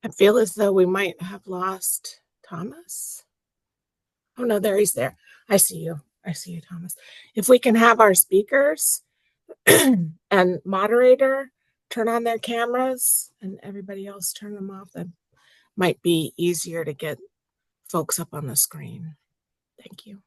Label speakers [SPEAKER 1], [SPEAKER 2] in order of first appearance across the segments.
[SPEAKER 1] I feel as though we might have lost Thomas. Oh no, there he's there. I see you. I see you, Thomas. If we can have our speakers and moderator turn on their cameras and everybody else turn them off, that might be easier to get folks up on the screen. Thank you.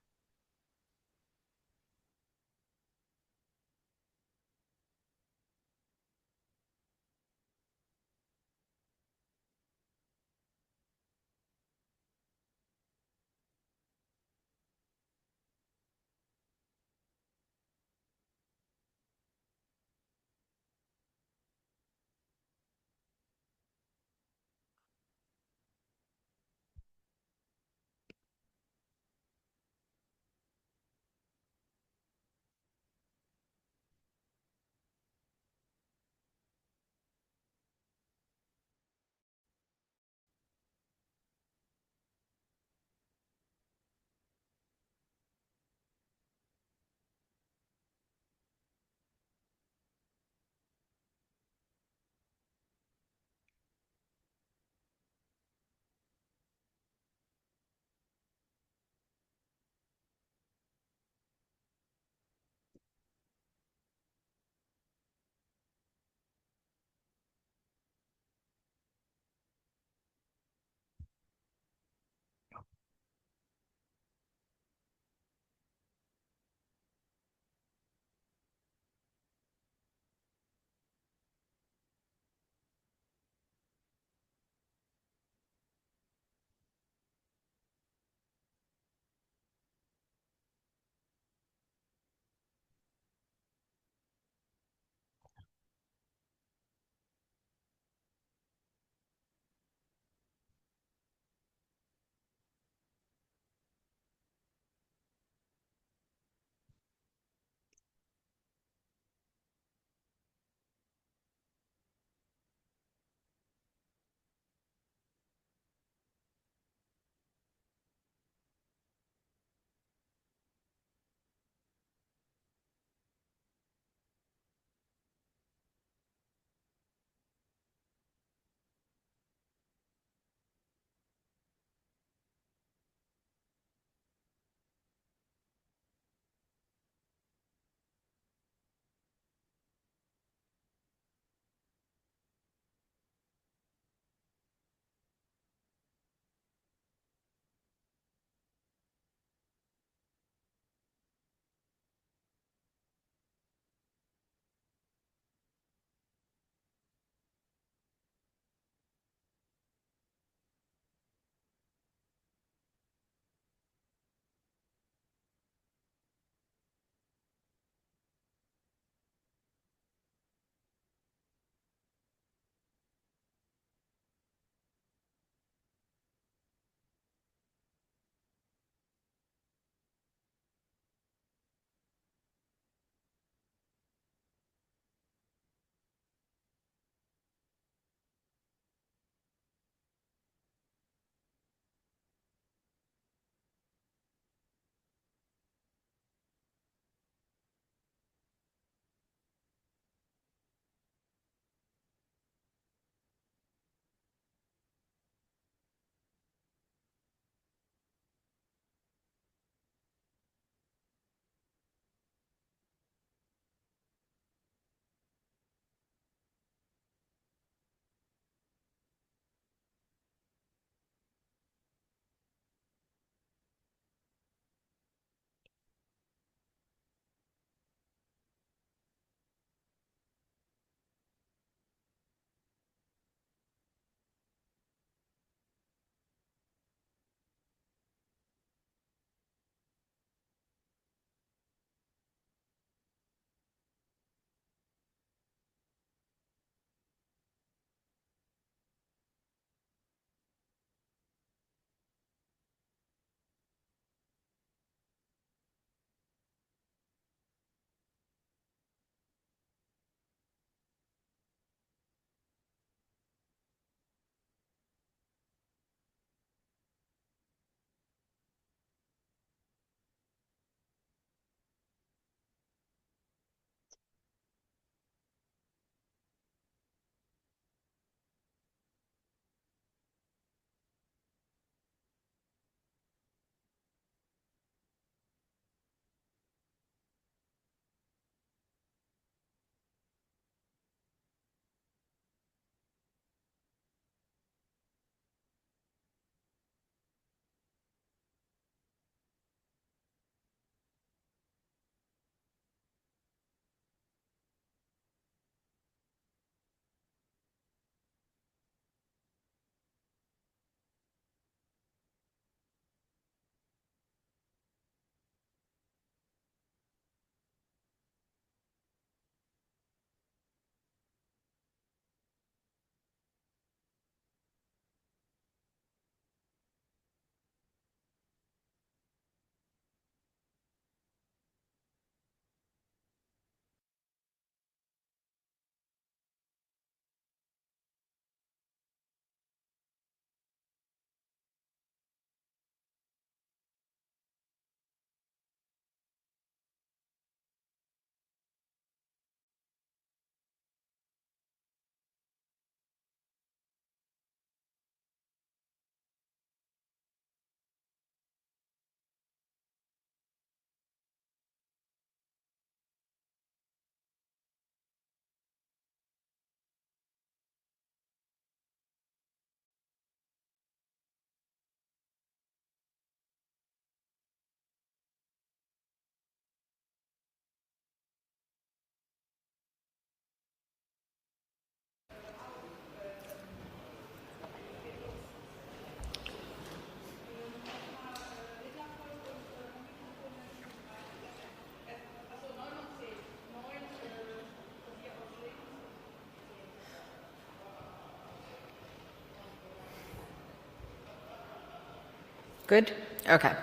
[SPEAKER 2] Good? Okay.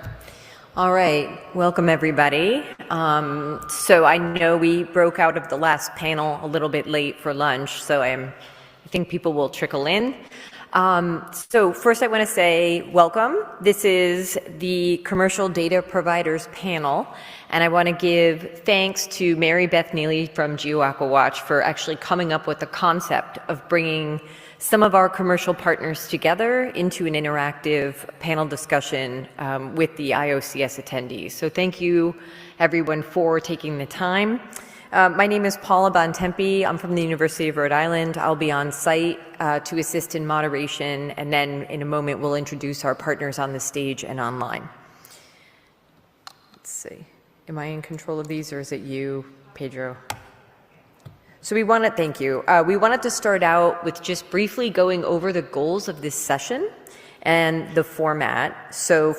[SPEAKER 2] All right. Welcome, everybody. So I know we broke out of the last panel a little bit late for lunch, so I think people will trickle in. So first I want to say welcome. This is the Commercial Data Providers panel, and I want to give thanks to Mary Beth Neely from GeoAquaWatch for actually coming up with the concept of bringing some of our commercial partners together into an interactive panel discussion with the IOCS attendees. So thank you, everyone, for taking the time. My name is Paula Bontempi. I'm from the University of Rhode Island. I'll be on site to assist in moderation, and then in a moment we'll introduce our partners on the stage and online. Let's see. Am I in control of these, or is it you, Pedro? So we wanted to start out with just briefly going over the goals of this session and the format. So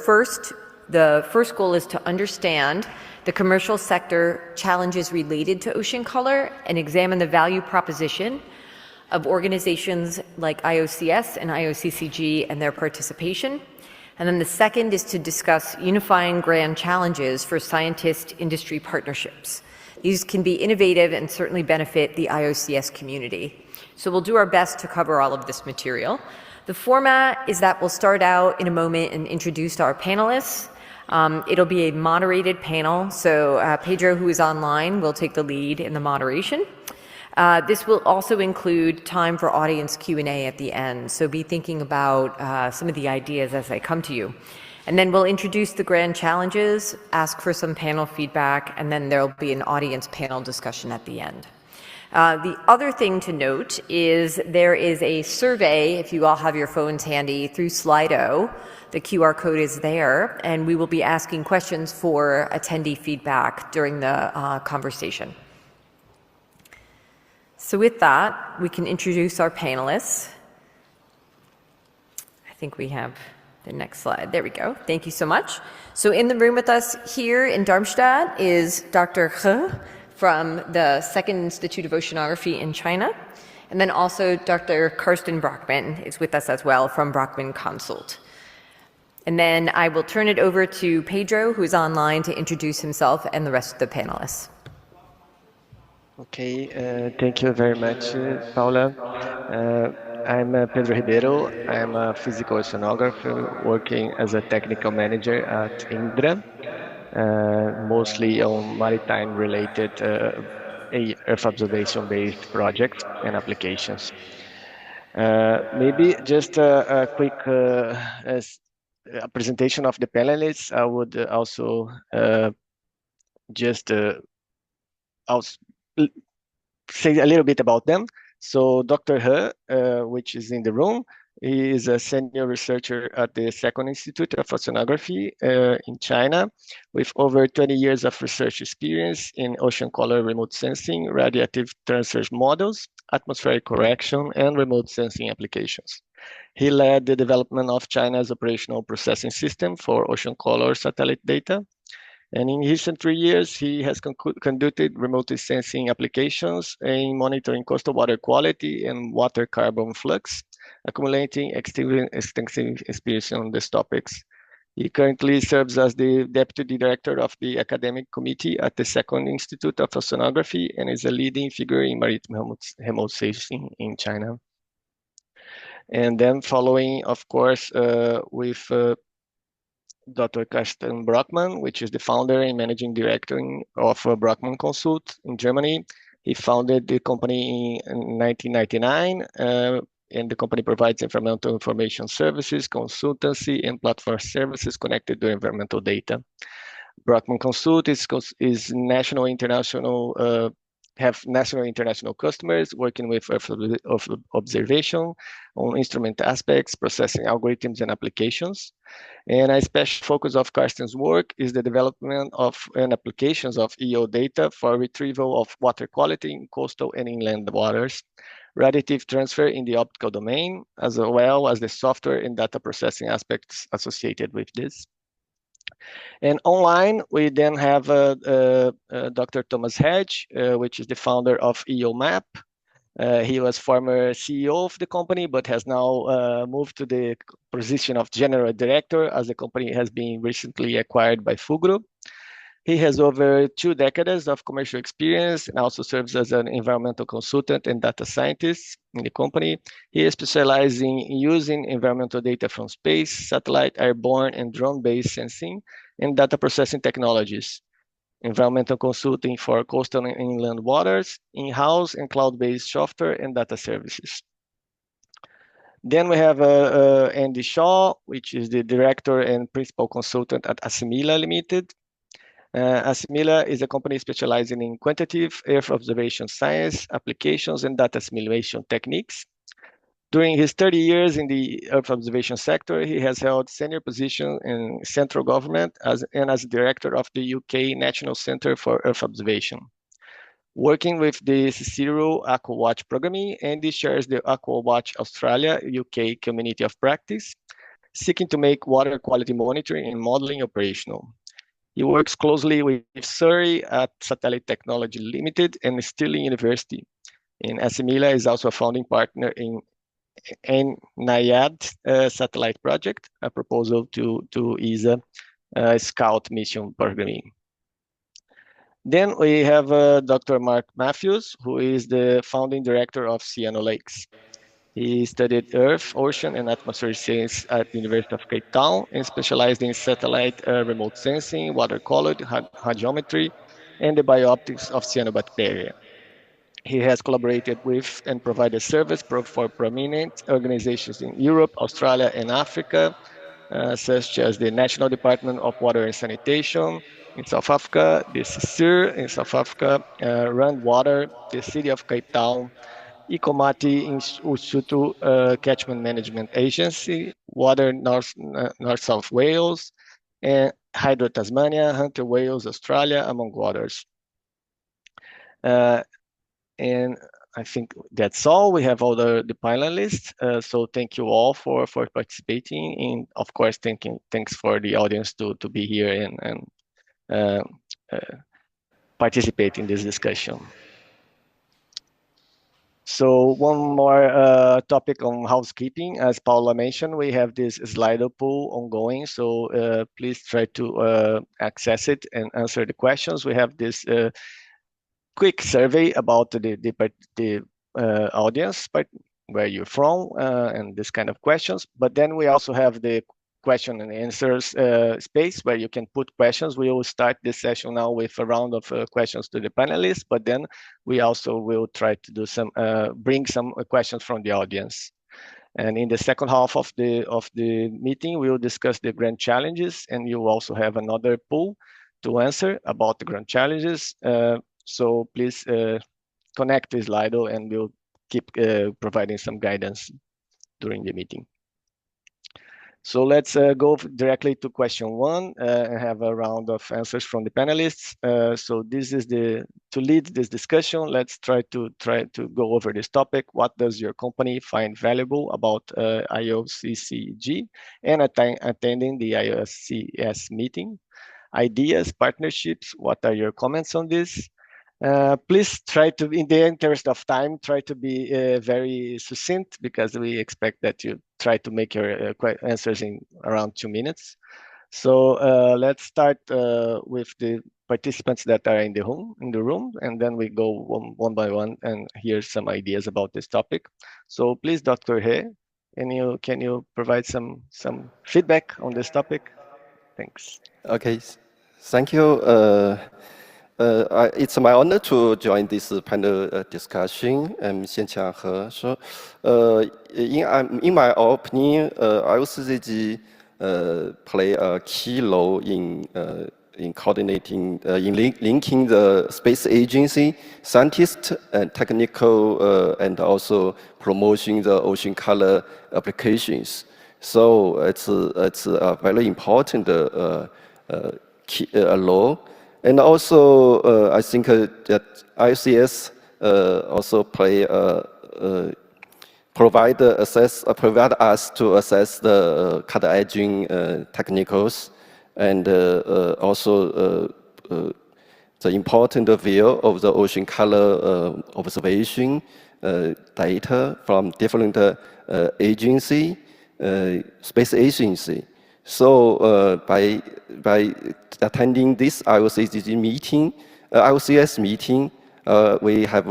[SPEAKER 2] the first goal is to understand the commercial sector challenges related to ocean color and examine the value proposition of organizations like IOCS and IOCCG and their participation. And then the second is to discuss unifying grand challenges for scientist-industry partnerships. These can be innovative and certainly benefit the IOCS community. So we'll do our best to cover all of this material. The format is that we'll start out in a moment and introduce our panelists. It'll be a moderated panel, so Pedro, who is online, will take the lead in the moderation. This will also include time for audience Q&A at the end, so be thinking about some of the ideas as I come to you. And then we'll introduce the grand challenges, ask for some panel feedback, and then there'll be an audience panel discussion at the end. The other thing to note is there is a survey, if you all have your phones handy, through Slido. The QR code is there, and we will be asking questions for attendee feedback during the conversation. So with that, we can introduce our panelists. I think we have the next slide. There we go. Thank you so much. So in the room with us here in Darmstadt is Dr. He from the Second Institute of Oceanography in China. And then also Dr. Carsten Brockmann is with us as well from Brockmann Consult. And then I will turn it over to Pedro, who is online, to introduce himself and the rest of the panelists.
[SPEAKER 3] Okay, thank you very much, Paula. I'm Pedro Ribeiro. I'm a physical oceanographer working as a technical manager at INDRA, mostly on maritime-related Earth observation-based projects and applications. Maybe just a quick presentation of the panelists. I would also just say a little bit about them. So Dr. He, which is in the room, he is a senior researcher at the Second Institute of Oceanography in China, with over 20 years of research experience in ocean color remote sensing, radiative transfer models, atmospheric correction, and remote sensing applications. He led the development of China's operational processing system for ocean color satellite data. And in recent 3 years, he has conducted remote sensing applications in monitoring coastal water quality and water carbon flux, accumulating extensive experience on these topics. He currently serves as the Deputy Director of the Academic Committee at the Second Institute of Oceanography and is a leading figure in maritime remote sensing in China. And then following, of course, with Dr. Carsten Brockmann, which is the founder and managing director of Brockmann Consult in Germany. He founded the company in 1999, and the company provides environmental information services, consultancy, and platform services connected to environmental data. Brockmann Consult is national, international, have national and international customers working with Earth observation on instrument aspects, processing algorithms, and applications. And a special focus of Carsten's work is the development of and applications of EO data for retrieval of water quality in coastal and inland waters, radiative transfer in the optical domain, as well as the software and data processing aspects associated with this. And online, we then have Dr. Thomas Heege, which is the founder of EOMAP. He was former CEO of the company, but has now moved to the position of general director as the company has been recently acquired by Fugro. He has over 2 decades of commercial experience and also serves as an environmental consultant and data scientist in the company. He is specializing in using environmental data from space, satellite, airborne, and drone-based sensing and data processing technologies, environmental consulting for coastal and inland waters, in-house and cloud-based software and data services. Then we have Andy Shaw, which is the director and principal consultant at Assimila Limited. Assimila is a company specializing in quantitative Earth observation science, applications, and data simulation techniques. During his 30 years in the Earth observation sector, he has held senior positions in central government and as director of the UK National Centre for Earth Observation. Working with the Cicero AquaWatch programming, Andy shares the AquaWatch Australia UK community of practice, seeking to make water quality monitoring and modeling operational. He works closely with Surrey at Satellite Technology Limited and Stirling University. And Assimila is also a founding partner in NIAD satellite project, a proposal to ESA Scout mission programming. Then we have Dr. Mark Matthews, who is the founding director of CyanoLakes. He studied Earth, Ocean, and Atmosphere Science at the University of Cape Town and specialized in satellite remote sensing, water quality, hydrometry, and the biooptics of cyanobacteria. He has collaborated with and provided service for prominent organizations in Europe, Australia, and Africa, such as the National Department of Water and Sanitation in South Africa, the CICER in South Africa, Rand Water, the City of Cape Town, Ecomati in Usutu Catchment Management Agency, Water North South Wales, and Hydro Tasmania, Hunter Wales, Australia, among others. And I think that's all. We have all the panelists. So thank you all for participating. And of course, thanks for the audience to be here and participate in this discussion. So one more topic on housekeeping. As Paula mentioned, we have this Slido poll ongoing. So please try to access it and answer the questions. We have this quick survey about the audience, where you're from, and this kind of questions. But then we also have the question and answers space where you can put questions. We will start this session now with a round of questions to the panelists, but then we also will try to do some bring some questions from the audience. And in the second half of the meeting, we will discuss the grand challenges, and you also have another poll to answer about the grand challenges. So please connect to Slido, and we'll keep providing some guidance during the meeting. So let's go directly to question 1 and have a round of answers from the panelists. So this is to lead this discussion. Let's try to go over this topic. What does your company find valuable about IOCCG and attending the IOCS meeting? Ideas, partnerships, what are your comments on this? Please try to, in the interest of time, try to be very succinct, because we expect that you try to make your answers in around 2 minutes. So let's start with the participants that are in the room, and then we go one by one and hear some ideas about this topic. So please, Dr. He, can you provide some feedback on this topic? Thanks.
[SPEAKER 4] Okay, thank you. It's my honor to join this panel discussion. I'm Xianqiang He. So, in my opinion, IOCG play a key role in coordinating, linking the space agency, scientists, and technical, and also promoting the ocean color applications. So it's a very important key role. And also, I think that IOCS also provide us to assess the cutting-edge technicals, and also the important view of the ocean color observation data from different agency, space agency. So by attending this IOCS meeting, we have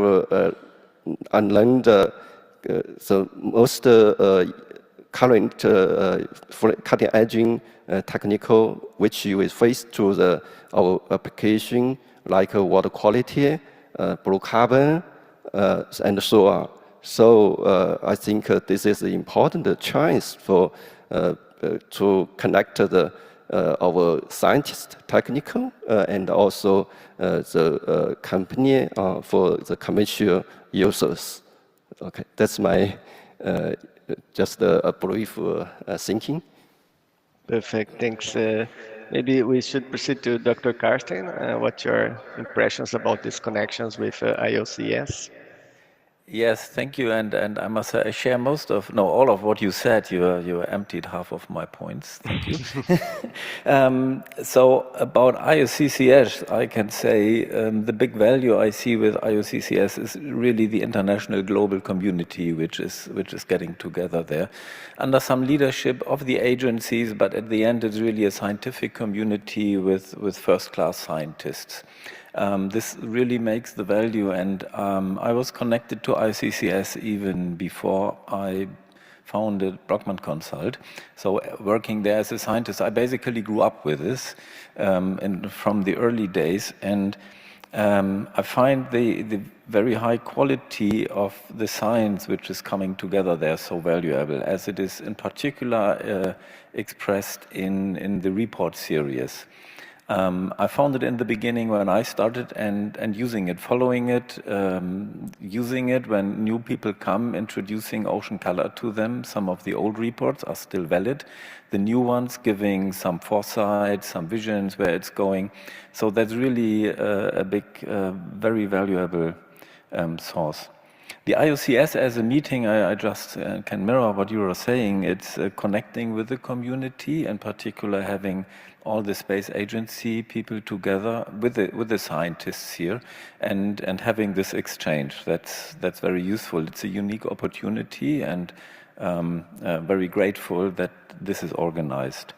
[SPEAKER 4] unlearned the most current cutting-edge technical which you will face to our application, like water quality, blue carbon, and so on. So I think this is an important chance for to connect our scientists, technical, and also the company for the commercial users. Okay, that's my just a brief thinking.
[SPEAKER 3] Perfect, thanks. Maybe we should proceed to Dr. Carsten. What's your impressions about these connections with IOCS?
[SPEAKER 5] Yes, thank you, and I must say I share all of what you said. You emptied half of my points. Thank you. So about IOCS, I can say the big value I see with IOCS is really the international global community, which is getting together there, under some leadership of the agencies. But at the end, it's really a scientific community with first-class scientists. This really makes the value, and I was connected to IOCS even before I founded Brockmann Consult. So working there as a scientist, I basically grew up with this from the early days, and I find the very high quality of the science which is coming together there so valuable, as it is in particular expressed in the report series. I found it in the beginning when I started and using it, following it, using it when new people come, introducing ocean color to them. Some of the old reports are still valid. The new ones giving some foresight, some visions where it's going. So that's really a big, very valuable source. The IOCS as a meeting, I just can mirror what you were saying. It's connecting with the community, in particular having all the space agency people together with the scientists here, and having this exchange. That's very useful. It's a unique opportunity, and very grateful that this is organized.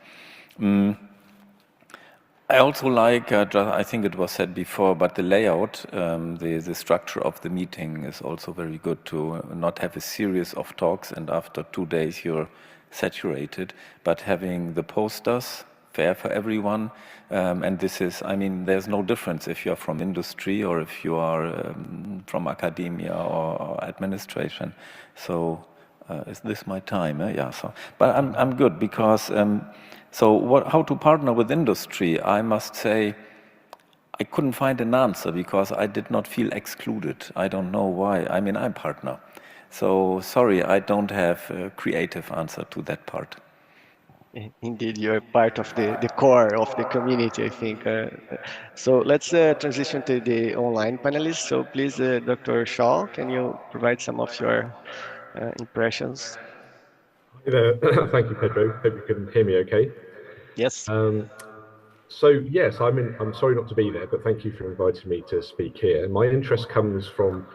[SPEAKER 5] I also like, I think it was said before, but the layout, the structure of the meeting is also very good, to not have a series of talks and after 2 days you're saturated, but having the posters fair for everyone. And this is, I mean, there's no difference if you're from industry or if you are from academia or administration. So is this my time? Yeah, so, but I'm good because, so how to partner with industry? I must say, I couldn't find an answer because I did not feel excluded. I don't know why. I mean, I'm partner. So sorry, I don't have a creative answer to that part.
[SPEAKER 3] Indeed, you're part of the core of the community, I think. So let's transition to the online panelists. So please, Dr. Shaw, can you provide some of your impressions?
[SPEAKER 6] Hi there. Thank you, Pedro. Hope you can hear me okay.
[SPEAKER 3] Yes.
[SPEAKER 6] So yes, I'm sorry not to be there, but thank you for inviting me to speak here. My interest comes from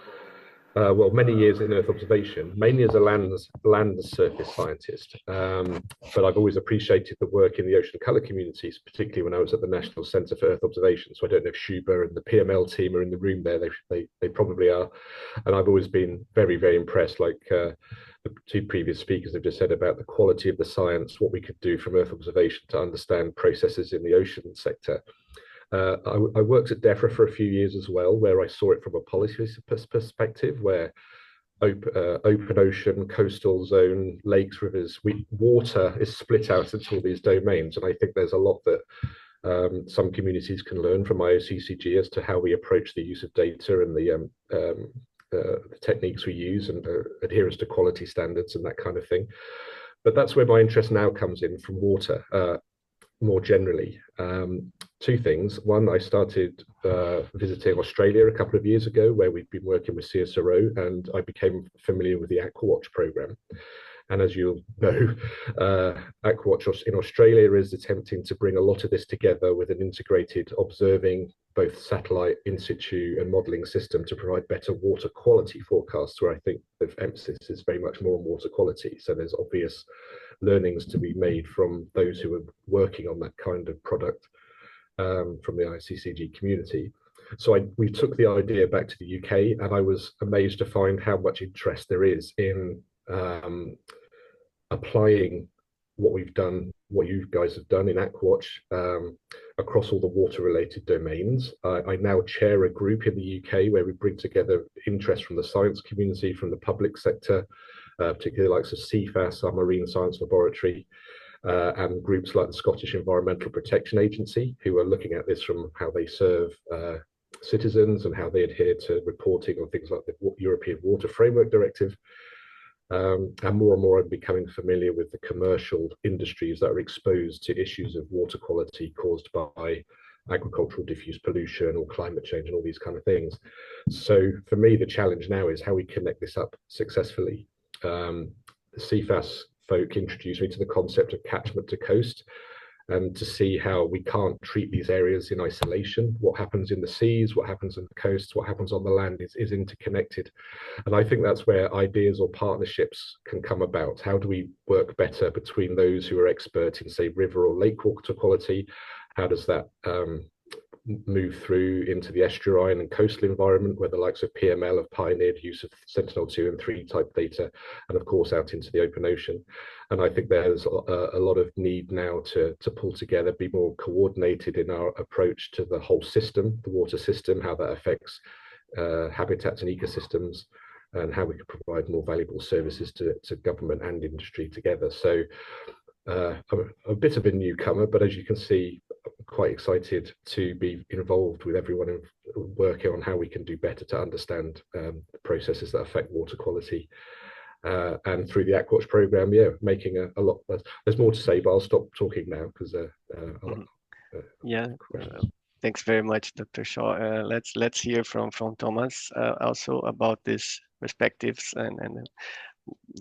[SPEAKER 6] well, many years in Earth observation, mainly as a land surface scientist. But I've always appreciated the work in the ocean color communities, particularly when I was at the National Centre for Earth Observation. So I don't know if Schuber and the PML team are in the room there. They probably are. And I've always been very, very impressed, like the two previous speakers have just said, about the quality of the science, what we could do from Earth observation to understand processes in the ocean sector. I worked at DEFRA for a few years as well, where I saw it from a policy perspective, where open ocean, coastal zone, lakes, rivers, water is split out into all these domains. And I think there's a lot that some communities can learn from IOCCG as to how we approach the use of data and the techniques we use and adherence to quality standards and that kind of thing. But that's where my interest now comes in, from water. More generally, two things. One, I started visiting Australia a couple of years ago, where we've been working with CSIRO, and I became familiar with the AquaWatch program. And as you'll know, AquaWatch in Australia is attempting to bring a lot of this together with an integrated observing, both satellite, in situ, and modelling system to provide better water quality forecasts, where I think the emphasis is very much more on water quality. So there's obvious learnings to be made from those who are working on that kind of product from the ICCG community. So we took the idea back to the UK, and I was amazed to find how much interest there is in applying what we've done, what you guys have done in Aquatch across all the water-related domains. I now chair a group in the UK where we bring together interest from the science community, from the public sector, particularly like CFAS, our Marine Science Laboratory, and groups like the Scottish Environmental Protection Agency, who are looking at this from how they serve citizens and how they adhere to reporting on things like the European Water Framework Directive. And more are becoming familiar with the commercial industries that are exposed to issues of water quality caused by agricultural diffuse pollution or climate change and all these kind of things. So for me, the challenge now is how we connect this up successfully. The CFAS folk introduced me to the concept of catchment to coast, and to see how we can't treat these areas in isolation. What happens in the seas, what happens on the coasts, what happens on the land is interconnected. And I think that's where ideas or partnerships can come about. How do we work better between those who are expert in, say, river or lake water quality? How does that move through into the estuarine and coastal environment, where the likes of PML have pioneered use of Sentinel-2 and 3 type data, and of course out into the open ocean. And I think there's a lot of need now to pull together, be more coordinated in our approach to the whole system, the water system, how that affects habitats and ecosystems, and how we can provide more valuable services to government and industry together. So I'm a bit of a newcomer, but as you can see, I'm quite excited to be involved with everyone working on how we can do better to understand the processes that affect water quality. And through the Aquatch program, making a lot. There's more to say, but I'll stop talking now because
[SPEAKER 3] thanks very much, Dr. Shaw. Let's hear from Thomas also about these perspectives and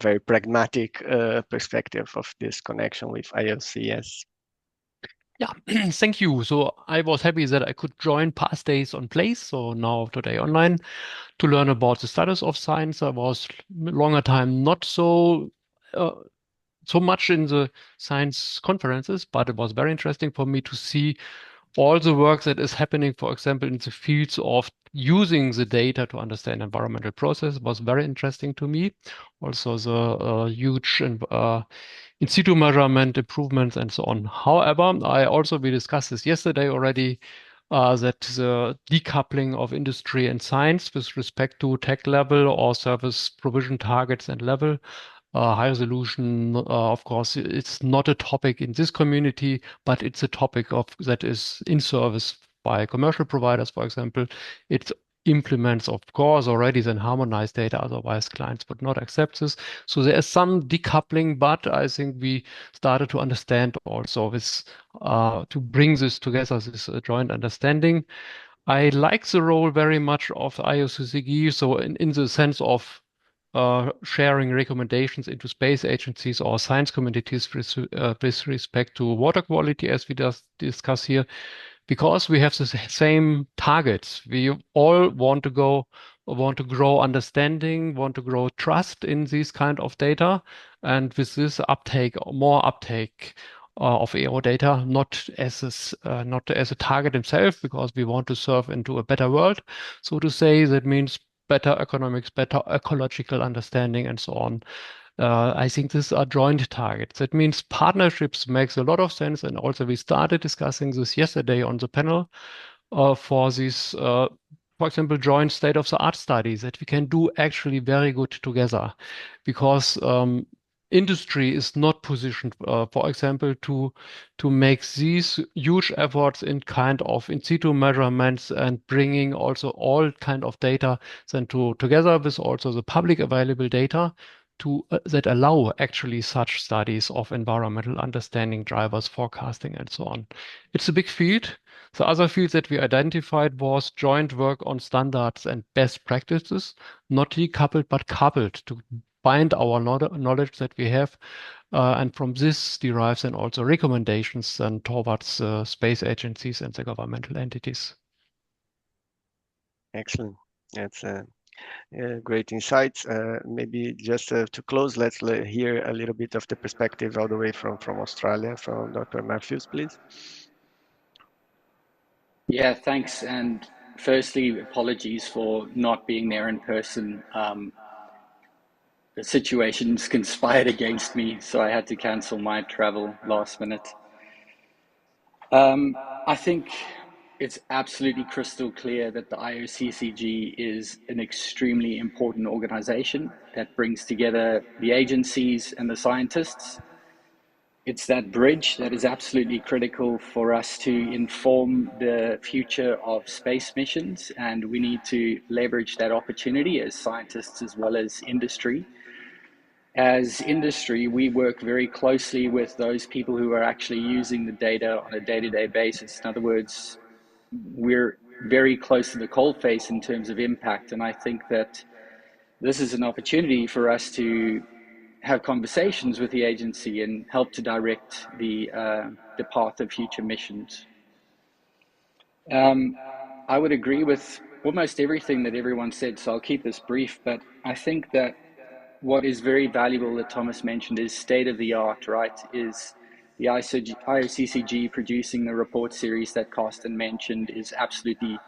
[SPEAKER 3] very pragmatic perspective of this connection with IOCS.
[SPEAKER 7] Yeah, thank you. So I was happy that I could join past days on place, so now today online, to learn about the status of science. I was longer time not so much in the science conferences, but it was very interesting for me to see all the work that is happening, for example, in the fields of using the data to understand environmental process was very interesting to me. Also the huge in situ measurement improvements and so on. However, we discussed this yesterday already, that the decoupling of industry and science with respect to tech level or service provision targets and level, high resolution, of course, it's not a topic in this community, but it's a topic that is in service by commercial providers, for example. It implements, of course, already then harmonized data, otherwise clients would not accept this. So there is some decoupling, but I think we started to understand also this, to bring this together, this joint understanding. I like the role very much of IOCG, so in the sense of sharing recommendations into space agencies or science communities with respect to water quality, as we just discuss here, because we have the same targets. We all want to grow understanding, want to grow trust in these kind of data, and with this more uptake of EO data, not as a target itself, because we want to serve into a better world, so to say. That means better economics, better ecological understanding, and so on. I think these are joint targets. That means partnerships makes a lot of sense. And also we started discussing this yesterday on the panel for these, for example, joint state-of-the-art studies that we can do actually very good together, because industry is not positioned, for example, to make these huge efforts in kind of in situ measurements and bringing also all kind of data then together with also the public available data that allow actually such studies of environmental understanding, drivers, forecasting, and so on. It's a big field. The other field that we identified was joint work on standards and best practices, not decoupled, but coupled to bind our knowledge that we have. And from this derives then also recommendations then towards space agencies and the governmental entities.
[SPEAKER 3] Excellent. That's great insights. Maybe just to close, let's hear a little bit of the perspective all the way from Australia, from Dr. Matthews, please.
[SPEAKER 8] Yeah, thanks. And firstly, apologies for not being there in person. The situations conspired against me, so I had to cancel my travel last minute. I think it's absolutely crystal clear that the IOCCG is an extremely important organization that brings together the agencies and the scientists. It's that bridge that is absolutely critical for us to inform the future of space missions, and we need to leverage that opportunity as scientists as well as industry. As industry, we work very closely with those people who are actually using the data on a day-to-day basis. In other words, we're very close to the coalface in terms of impact, and I think that this is an opportunity for us to have conversations with the agency and help to direct the path of future missions. I would agree with almost everything that everyone said, so I'll keep this brief, but I think that what is very valuable that Thomas mentioned is state of the art, right? Is the IOCCG producing the report series that Carsten mentioned is absolutely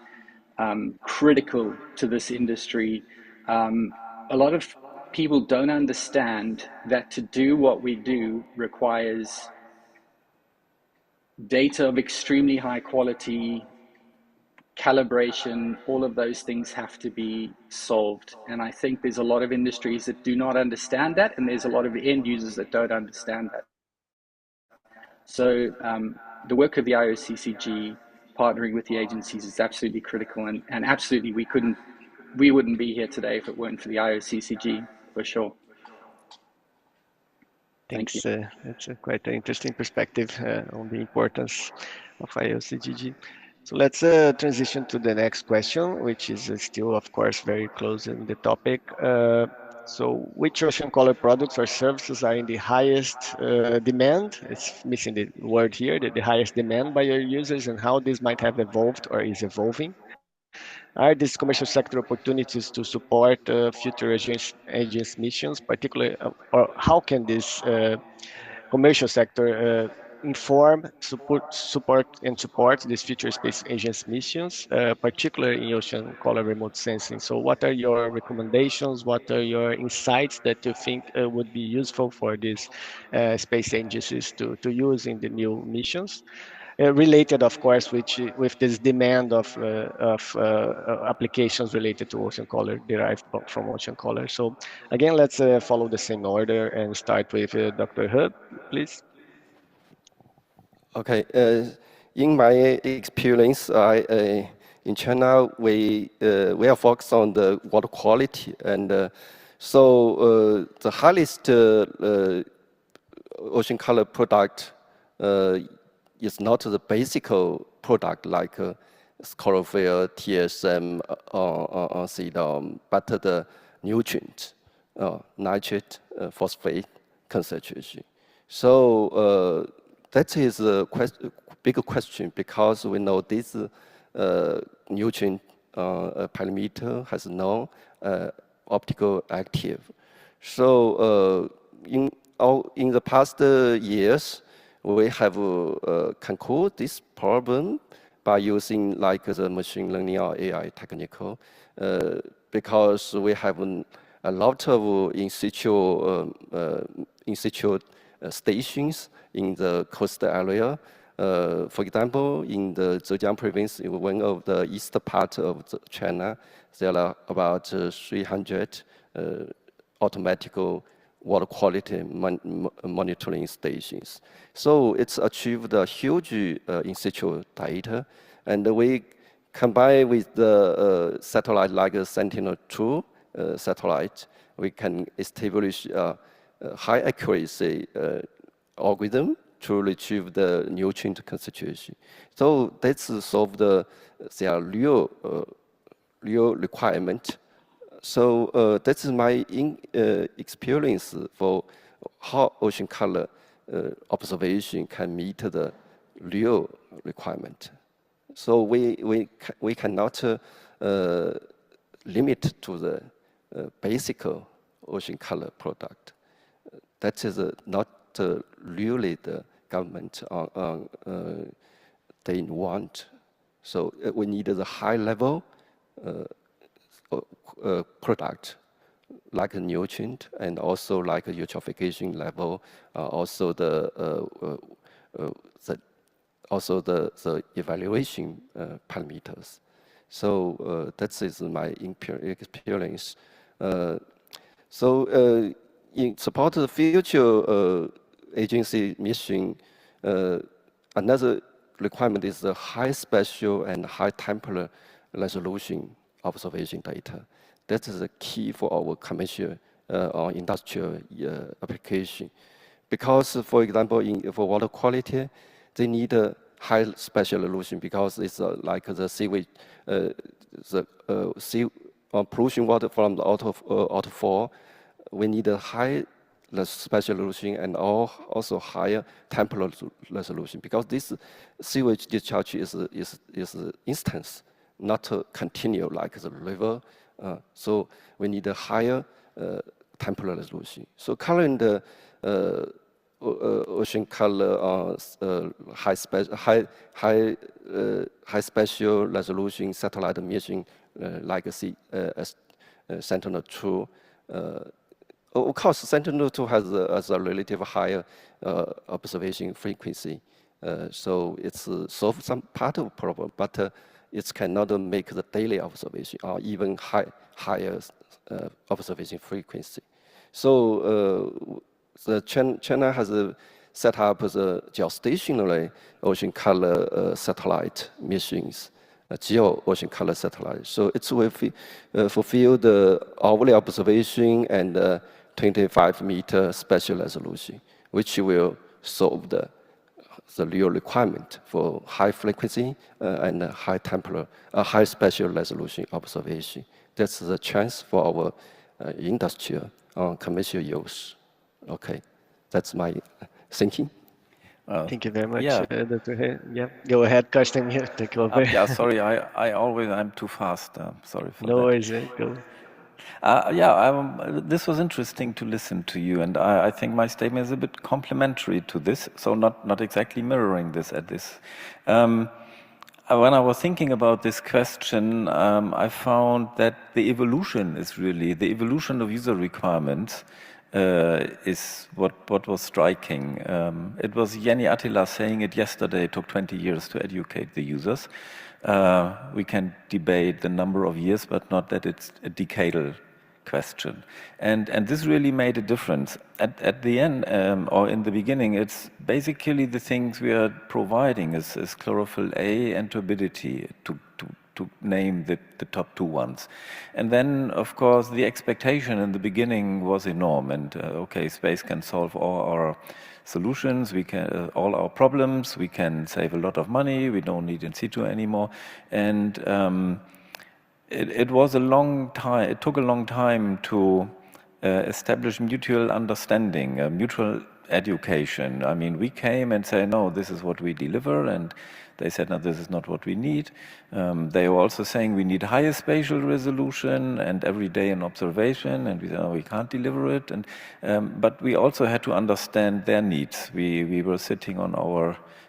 [SPEAKER 8] critical to this industry. A lot of people don't understand that to do what we do requires data of extremely high quality, calibration, all of those things have to be solved. And I think there's a lot of industries that do not understand that, and there's a lot of end users that don't understand that. So the work of the IOCCG, partnering with the agencies, is absolutely critical, and absolutely we wouldn't be here today if it weren't for the IOCCG, for sure.
[SPEAKER 3] Thanks. That's quite an interesting perspective on the importance of IOCCG. So let's transition to the next question, which is still, of course, very close in the topic. So which ocean color products or services are in the highest demand? It's missing the word here, the highest demand by your users, and how this might have evolved or is evolving. Are these commercial sector opportunities to support future agents missions, particularly, or how can this commercial sector inform, support these future space agents missions, particularly in ocean color remote sensing? So what are your recommendations? What are your insights that you think would be useful for these space agencies to use in the new missions? Related, of course, with this demand of applications related to ocean color derived from ocean color. So again, let's follow the same order and start with Dr. He, please.
[SPEAKER 4] Okay. In my experience, in China, we are focused on the water quality, and so the highest ocean color product is not the basic product like chlorophyll, TSM, or CDOM, but the nutrient, nitrate, phosphate concentration. So that is a big question, because we know this nutrient parameter has no optical active. So in the past years, we have concluded this problem by using like the machine learning or AI technique, because we have a lot of in situ stations in the coastal area. For example, in the Zhejiang province, in one of the east part of China, there are about 300 automatic water quality monitoring stations. So it's achieved a huge in situ data, and we combine with the satellite like a Sentinel-2 satellite, we can establish a high accuracy algorithm to retrieve the nutrient concentration. So that's solve their real requirement. So that's my experience for how ocean color observation can meet the real requirement. So we cannot limit to the basic ocean color product. That is not really the government they want. So we need the high level product, like a nutrient and also like a eutrophication level, also the evaluation parameters. So that is my experience. In support of the future agency mission, another requirement is the high spatial and high temporal resolution observation data. That is the key for our commercial or industrial application. Because, for example, for water quality, they need a high spatial resolution because it's like the sewage, pollution water from the outfall. We need a high spatial resolution and also higher temporal resolution because this sewage discharge is instance, not continue like the river. So we need a higher temporal resolution. So current ocean color high spatial resolution satellite mission like Sentinel-2. Of course, Sentinel-2 has a relatively higher observation frequency, so it's solved some part of the problem, but it cannot make the daily observation or even higher observation frequency. So China has set up the geostationary ocean color satellite missions, geo-ocean color satellite. So it will fulfill the hourly observation and 25-meter spatial resolution, which will solve the real requirement for high frequency and high temporal, high spatial resolution observation. That's the chance for our industrial commercial use. Okay, that's my thinking.
[SPEAKER 3] Thank you very much,
[SPEAKER 5] Yeah.
[SPEAKER 3] Dr. He. Yeah, go ahead, Carsten. Yeah, take over.
[SPEAKER 5] Yeah, sorry, I'm too fast. Sorry for
[SPEAKER 3] No
[SPEAKER 5] that.
[SPEAKER 3] worries, go.
[SPEAKER 5] This was interesting to listen to you, and I think my statement is a bit complementary to this, so not exactly mirroring this at this. When I was thinking about this question, I found that the evolution of user requirements is what was striking. It was Jenny Attila saying it yesterday. It took 20 years to educate the users. We can debate the number of years, but not that it's a decadal question. And this really made a difference. At the end, or in the beginning, it's basically the things we are providing is chlorophyll A and turbidity to name the top two ones. And then, of course, the expectation in the beginning was enormous. And okay, space can solve all our solutions, we can all our problems, we can save a lot of money, we don't need in situ anymore. And it was a long time, it took a long time to establish mutual understanding, mutual education. I mean, we came and said, no, this is what we deliver, and they said, no, this is not what we need. They were also saying we need higher spatial resolution and every day an observation, and we said, no, we can't deliver it. And but we also had to understand their needs. We were sitting on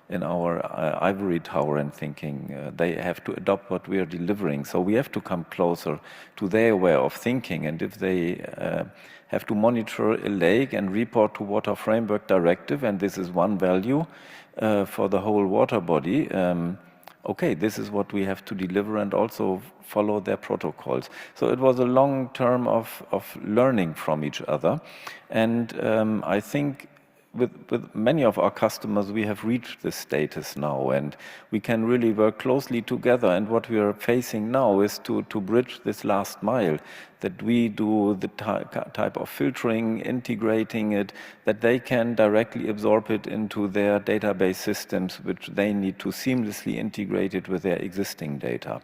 [SPEAKER 5] in our ivory tower and thinking they have to adopt what we are delivering. So we have to come closer to their way of thinking. And if they have to monitor a lake and report to Water Framework Directive, and this is one value for the whole water body, okay, this is what we have to deliver and also follow their protocols. So it was a long term of learning from each other. And I think with many of our customers, we have reached this status now, and we can really work closely together. And what we are facing now is to bridge this last mile, that we do the type of filtering, integrating it, that they can directly absorb it into their database systems, which they need to seamlessly integrate it with their existing data.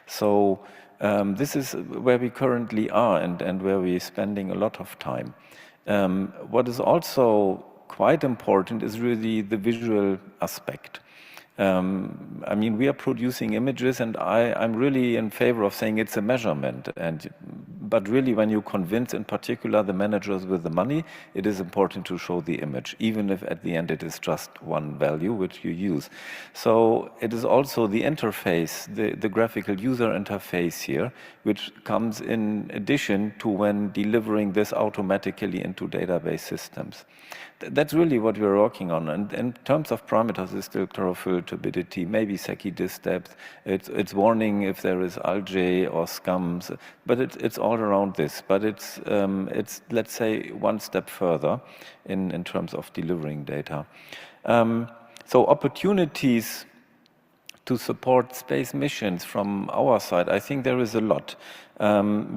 [SPEAKER 5] So this is where we currently are and where we're spending a lot of time. What is also quite important is really the visual aspect. I mean, we are producing images, and I'm really in favor of saying it's a measurement. But really, when you convince, in particular, the managers with the money, it is important to show the image, even if at the end it is just one value which you use. So it is also the interface, the graphical user interface here, which comes in addition to when delivering this automatically into database systems. That's really what we're working on. And in terms of parameters, it's still chlorophyll turbidity, maybe Secchi disk depth. It's warning if there is algae or scums, but it's all around this. But it's let's say one step further in terms of delivering data. So opportunities to support space missions from our side, I think there is a lot,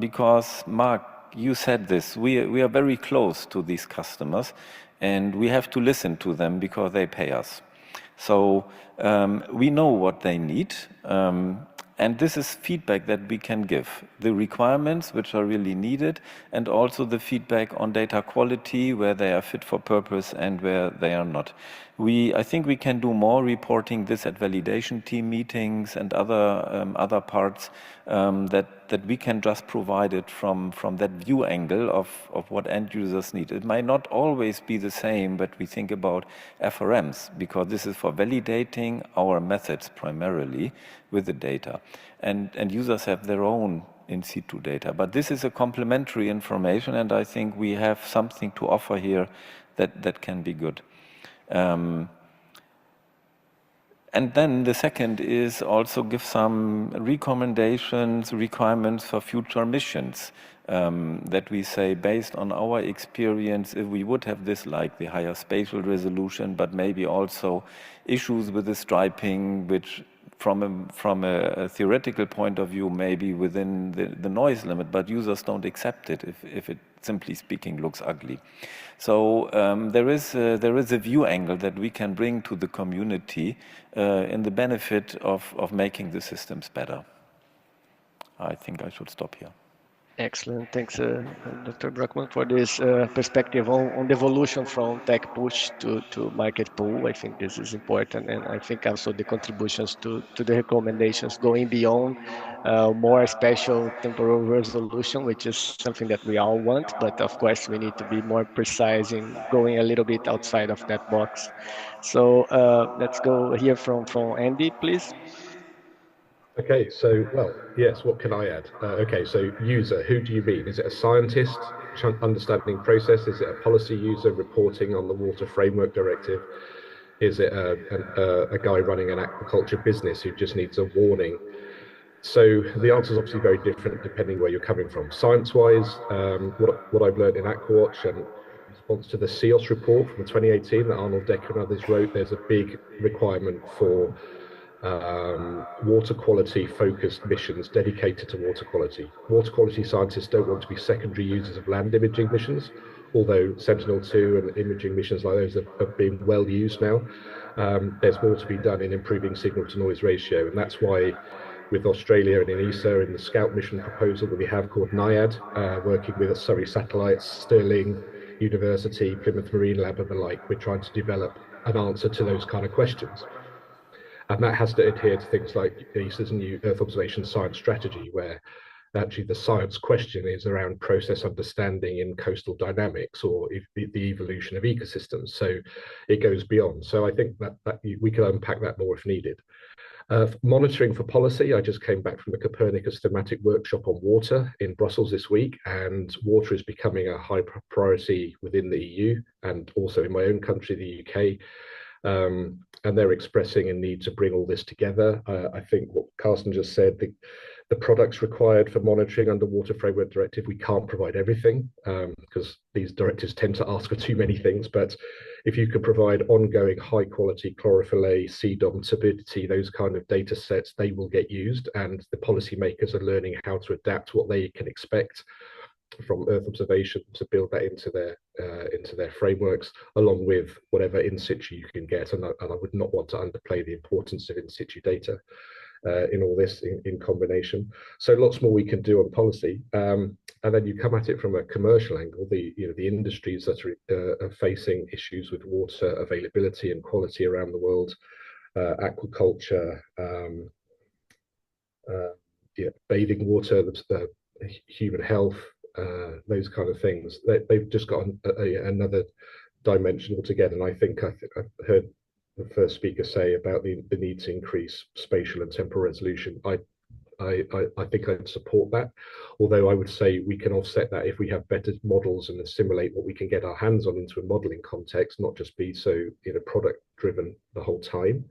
[SPEAKER 5] because Mark, you said this. We are very close to these customers. And we have to listen to them because they pay us. So we know what they need. And this is feedback that we can give. The requirements which are really needed, and also the feedback on data quality, where they are fit for purpose and where they are not. I think we can do more reporting this at validation team meetings and other parts that we can just provide it from that view angle of what end users need. It might not always be the same, but we think about FRMs, because this is for validating our methods primarily with the data. And users have their own in situ data. But this is a complementary information, and I think we have something to offer here that can be good. And then the second is also give some recommendations, requirements for future missions, that we say, based on our experience, if we would have this, like the higher spatial resolution, but maybe also issues with the striping, which from a theoretical point of view, maybe within the noise limit, but users don't accept it if it, simply speaking, looks ugly. So there is a view angle that we can bring to the community in the benefit of making the systems better. I think I should stop here.
[SPEAKER 3] Excellent. Thanks, Dr. Brockmann, for this perspective on the evolution from tech push to market pull. I think this is important, and I think also the contributions to the recommendations going beyond more special temporal resolution, which is something that we all want, but of course we need to be more precise in going a little bit outside of that box. So let's go here from Andy, please.
[SPEAKER 6] Okay, so, well, yes, what can I add? Okay, so user, who do you mean? Is it a scientist understanding process? Is it a policy user reporting on the Water Framework Directive? Is it a guy running an aquaculture business who just needs a warning? So the answer is obviously very different depending where you're coming from. Science-wise, what I've learned in Aquawatch and in response to the CEOS report from 2018 that Arnold Decker and others wrote, there's a big requirement for water quality focused missions dedicated to water quality. Water quality scientists don't want to be secondary users of land imaging missions, although Sentinel-2 and imaging missions like those have been well used now. There's more to be done in improving signal to noise ratio, and that's why with Australia and in ESA in the Scout mission proposal that we have called NIAD, working with Surrey Satellites, Stirling University, Plymouth Marine Lab and the like, we're trying to develop an answer to those kind of questions. And that has to adhere to things like ESA's new Earth observation science strategy, where actually the science question is around process understanding in coastal dynamics or the evolution of ecosystems. So it goes beyond. So I think that we can unpack that more if needed. Monitoring for policy, I just came back from the Copernicus thematic workshop on water in Brussels this week, and water is becoming a high priority within the EU and also in my own country, the UK. And they're expressing a need to bring all this together. I think what Carsten just said, the products required for monitoring under Water Framework Directive, we can't provide everything because these directives tend to ask for too many things. But if you could provide ongoing high quality chlorophyll A, CDOM, turbidity, those kind of data sets, they will get used, and the policymakers are learning how to adapt what they can expect from Earth observation to build that into their frameworks, along with whatever in situ you can get. And I would not want to underplay the importance of in situ data in all this in combination. So lots more we can do on policy. And then you come at it from a commercial angle. The industries that are facing issues with water availability and quality around the world. aquaculture, bathing water, the human health, those kind of things. They've just got another dimension altogether. And I think I've heard the first speaker say about the need to increase spatial and temporal resolution. I think I'd support that, although I would say we can offset that if we have better models and assimilate what we can get our hands on into a modeling context, not just be so product driven the whole time.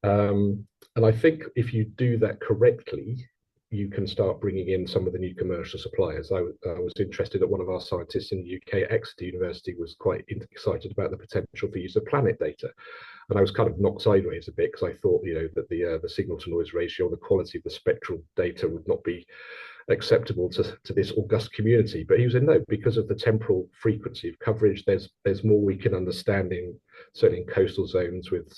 [SPEAKER 6] And I think if you do that correctly, you can start bringing in some of the new commercial suppliers. I was interested that one of our scientists in the UK, Exeter University, was quite excited about the potential for use of planet data. And I was kind of knocked sideways a bit because I thought, that the signal to noise ratio, the quality of the spectral data would not be acceptable to this august community. But he was in no, because of the temporal frequency of coverage, there's more we can understand in certainly in coastal zones with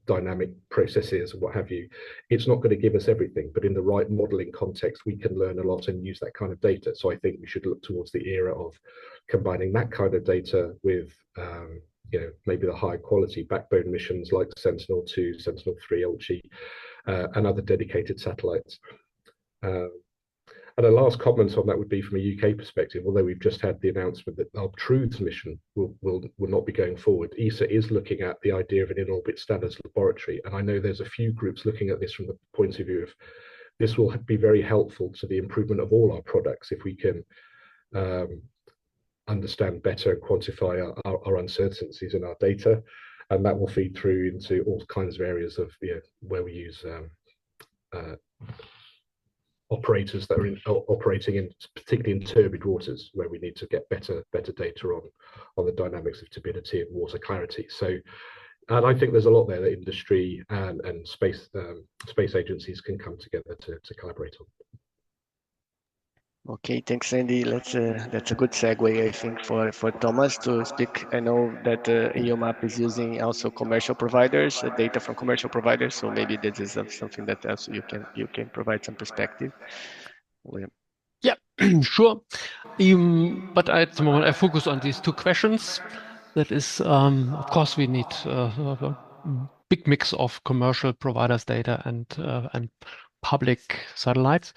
[SPEAKER 6] dynamic processes and what have you. It's not going to give us everything, but in the right modeling context, we can learn a lot and use that kind of data. So I think we should look towards the era of combining that kind of data with maybe the high quality backbone missions like Sentinel-2, Sentinel-3, Ulchi, and other dedicated satellites. And a last comment on that would be from a UK perspective, although we've just had the announcement that our Truths mission will not be going forward. ESA is looking at the idea of an in-orbit standards laboratory. And I know there's a few groups looking at this from the point of view of this will be very helpful to the improvement of all our products if we can understand better and quantify our uncertainties in our data. And that will feed through into all kinds of areas of where we use operators that are operating in particularly in turbid waters, where we need to get better data on the dynamics of turbidity and water clarity. So, and I think there's a lot there that industry and space agencies can come together to collaborate on.
[SPEAKER 3] Okay, thanks, Andy. That's a good segue, I think, for Thomas to speak. I know that EOMAP is using also commercial providers, data from commercial providers. So maybe this is something that also you can provide some perspective. William.
[SPEAKER 7] Yeah, sure. But at the moment, I focus on these two questions. That is, of course, we need a big mix of commercial providers' data and public satellites.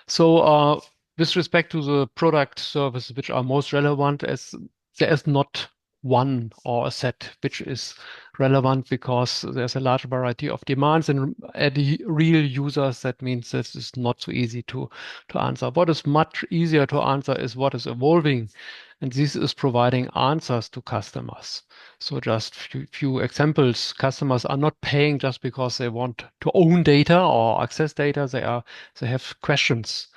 [SPEAKER 7] So with respect to the product services which are most relevant, as there is not one or a set which is relevant because there's a large variety of demands and the real users. That means this is not so easy to answer. What is much easier to answer is what is evolving, and this is providing answers to customers. So just few examples. Customers are not paying just because they want to own data or access data. They have questions.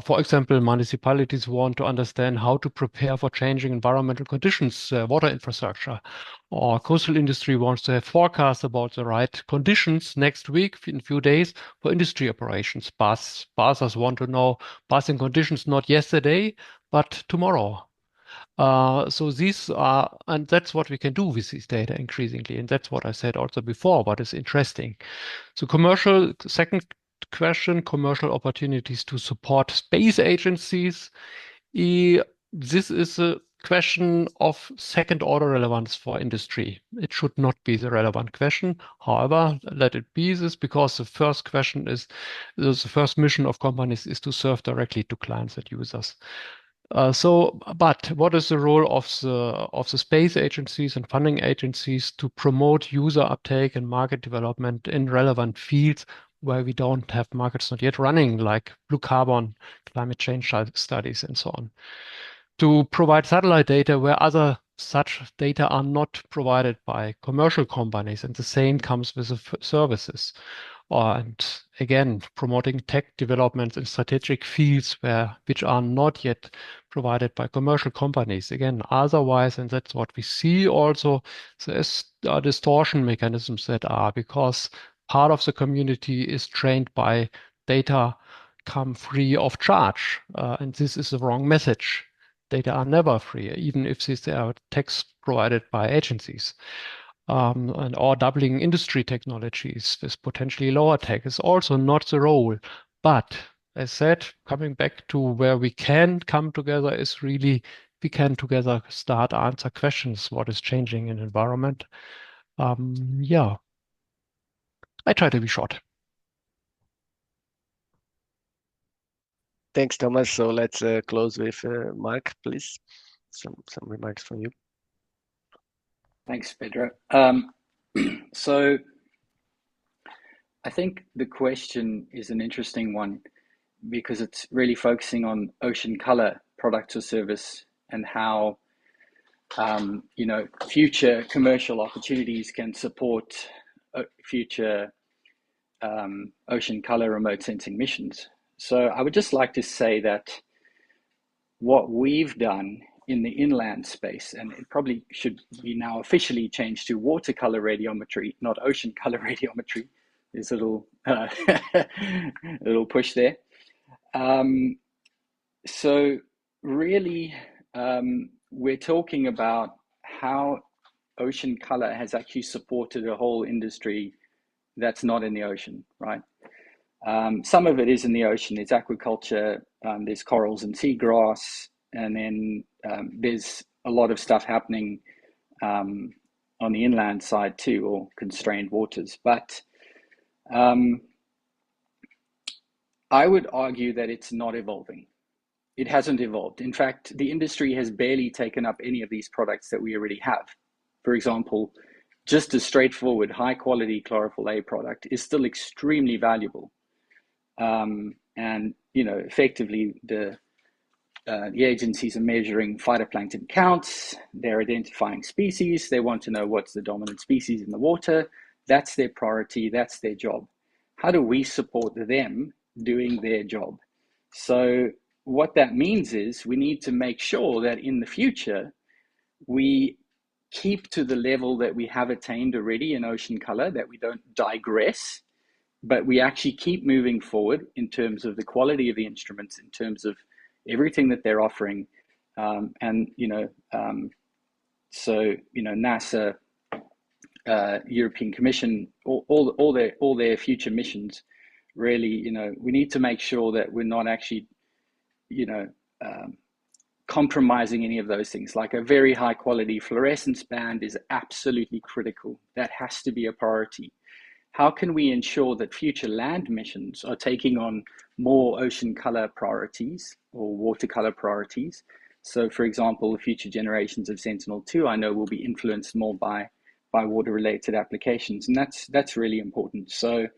[SPEAKER 7] For example, municipalities want to understand how to prepare for changing environmental conditions, water infrastructure, or coastal industry wants to have forecasts about the right conditions next week, in a few days, for industry operations. Bathers want to know bathing conditions not yesterday, but tomorrow. So these are, and that's what we can do with these data increasingly. And that's what I said also before, what is interesting. So second question, commercial opportunities to support space agencies. This is a question of second order relevance for industry. It should not be the relevant question. However, let it be this, because the first question is, the first mission of companies is to serve directly to clients and users. But what is the role of the space agencies and funding agencies to promote user uptake and market development in relevant fields where we don't have markets not yet running, like blue carbon, climate change studies, and so on? To provide satellite data where other such data are not provided by commercial companies, and the same comes with the services. And again, promoting tech developments in strategic fields which are not yet provided by commercial companies. Again, otherwise, and that's what we see also, there's distortion mechanisms that are, because part of the community is trained by data come free of charge. And this is the wrong message. Data are never free, even if these are techs provided by agencies. Or doubling industry technologies with potentially lower tech is also not the role. But as said, coming back to where we can come together is really, we can together start answer questions, what is changing in environment. Yeah, I try to be short.
[SPEAKER 3] Thanks, Thomas. So let's close with Mark, please. Some remarks from you.
[SPEAKER 8] Thanks, Pedro. So I think the question is an interesting one because it's really focusing on ocean color product or service and how future commercial opportunities can support future ocean color remote sensing missions. So I would just like to say that what we've done in the inland space, and it probably should be now officially changed to watercolor radiometry, not ocean color radiometry. There's a little push there. So really, we're talking about how ocean color has actually supported a whole industry that's not in the ocean, right? Some of it is in the ocean. It's aquaculture, there's corals and seagrass, and then there's a lot of stuff happening on the inland side too, or constrained waters. But I would argue that it's not evolving. It hasn't evolved. In fact, the industry has barely taken up any of these products that we already have. For example, just a straightforward high quality chlorophyll A product is still extremely valuable. And effectively the agencies are measuring phytoplankton counts, they're identifying species, they want to know what's the dominant species in the water. That's their priority, that's their job. How do we support them doing their job? So what that means is we need to make sure that in the future, we keep to the level that we have attained already in ocean color, that we don't digress, but we actually keep moving forward in terms of the quality of the instruments, in terms of everything that they're offering. NASA, European Commission, all their future missions, really, we need to make sure that we're not actually, compromising any of those things. Like a very high quality fluorescence band is absolutely critical. That has to be a priority. How can we ensure that future land missions are taking on more ocean color priorities or watercolor priorities? So for example, the future generations of Sentinel-2, I know will be influenced more by water related applications. And that's really important. So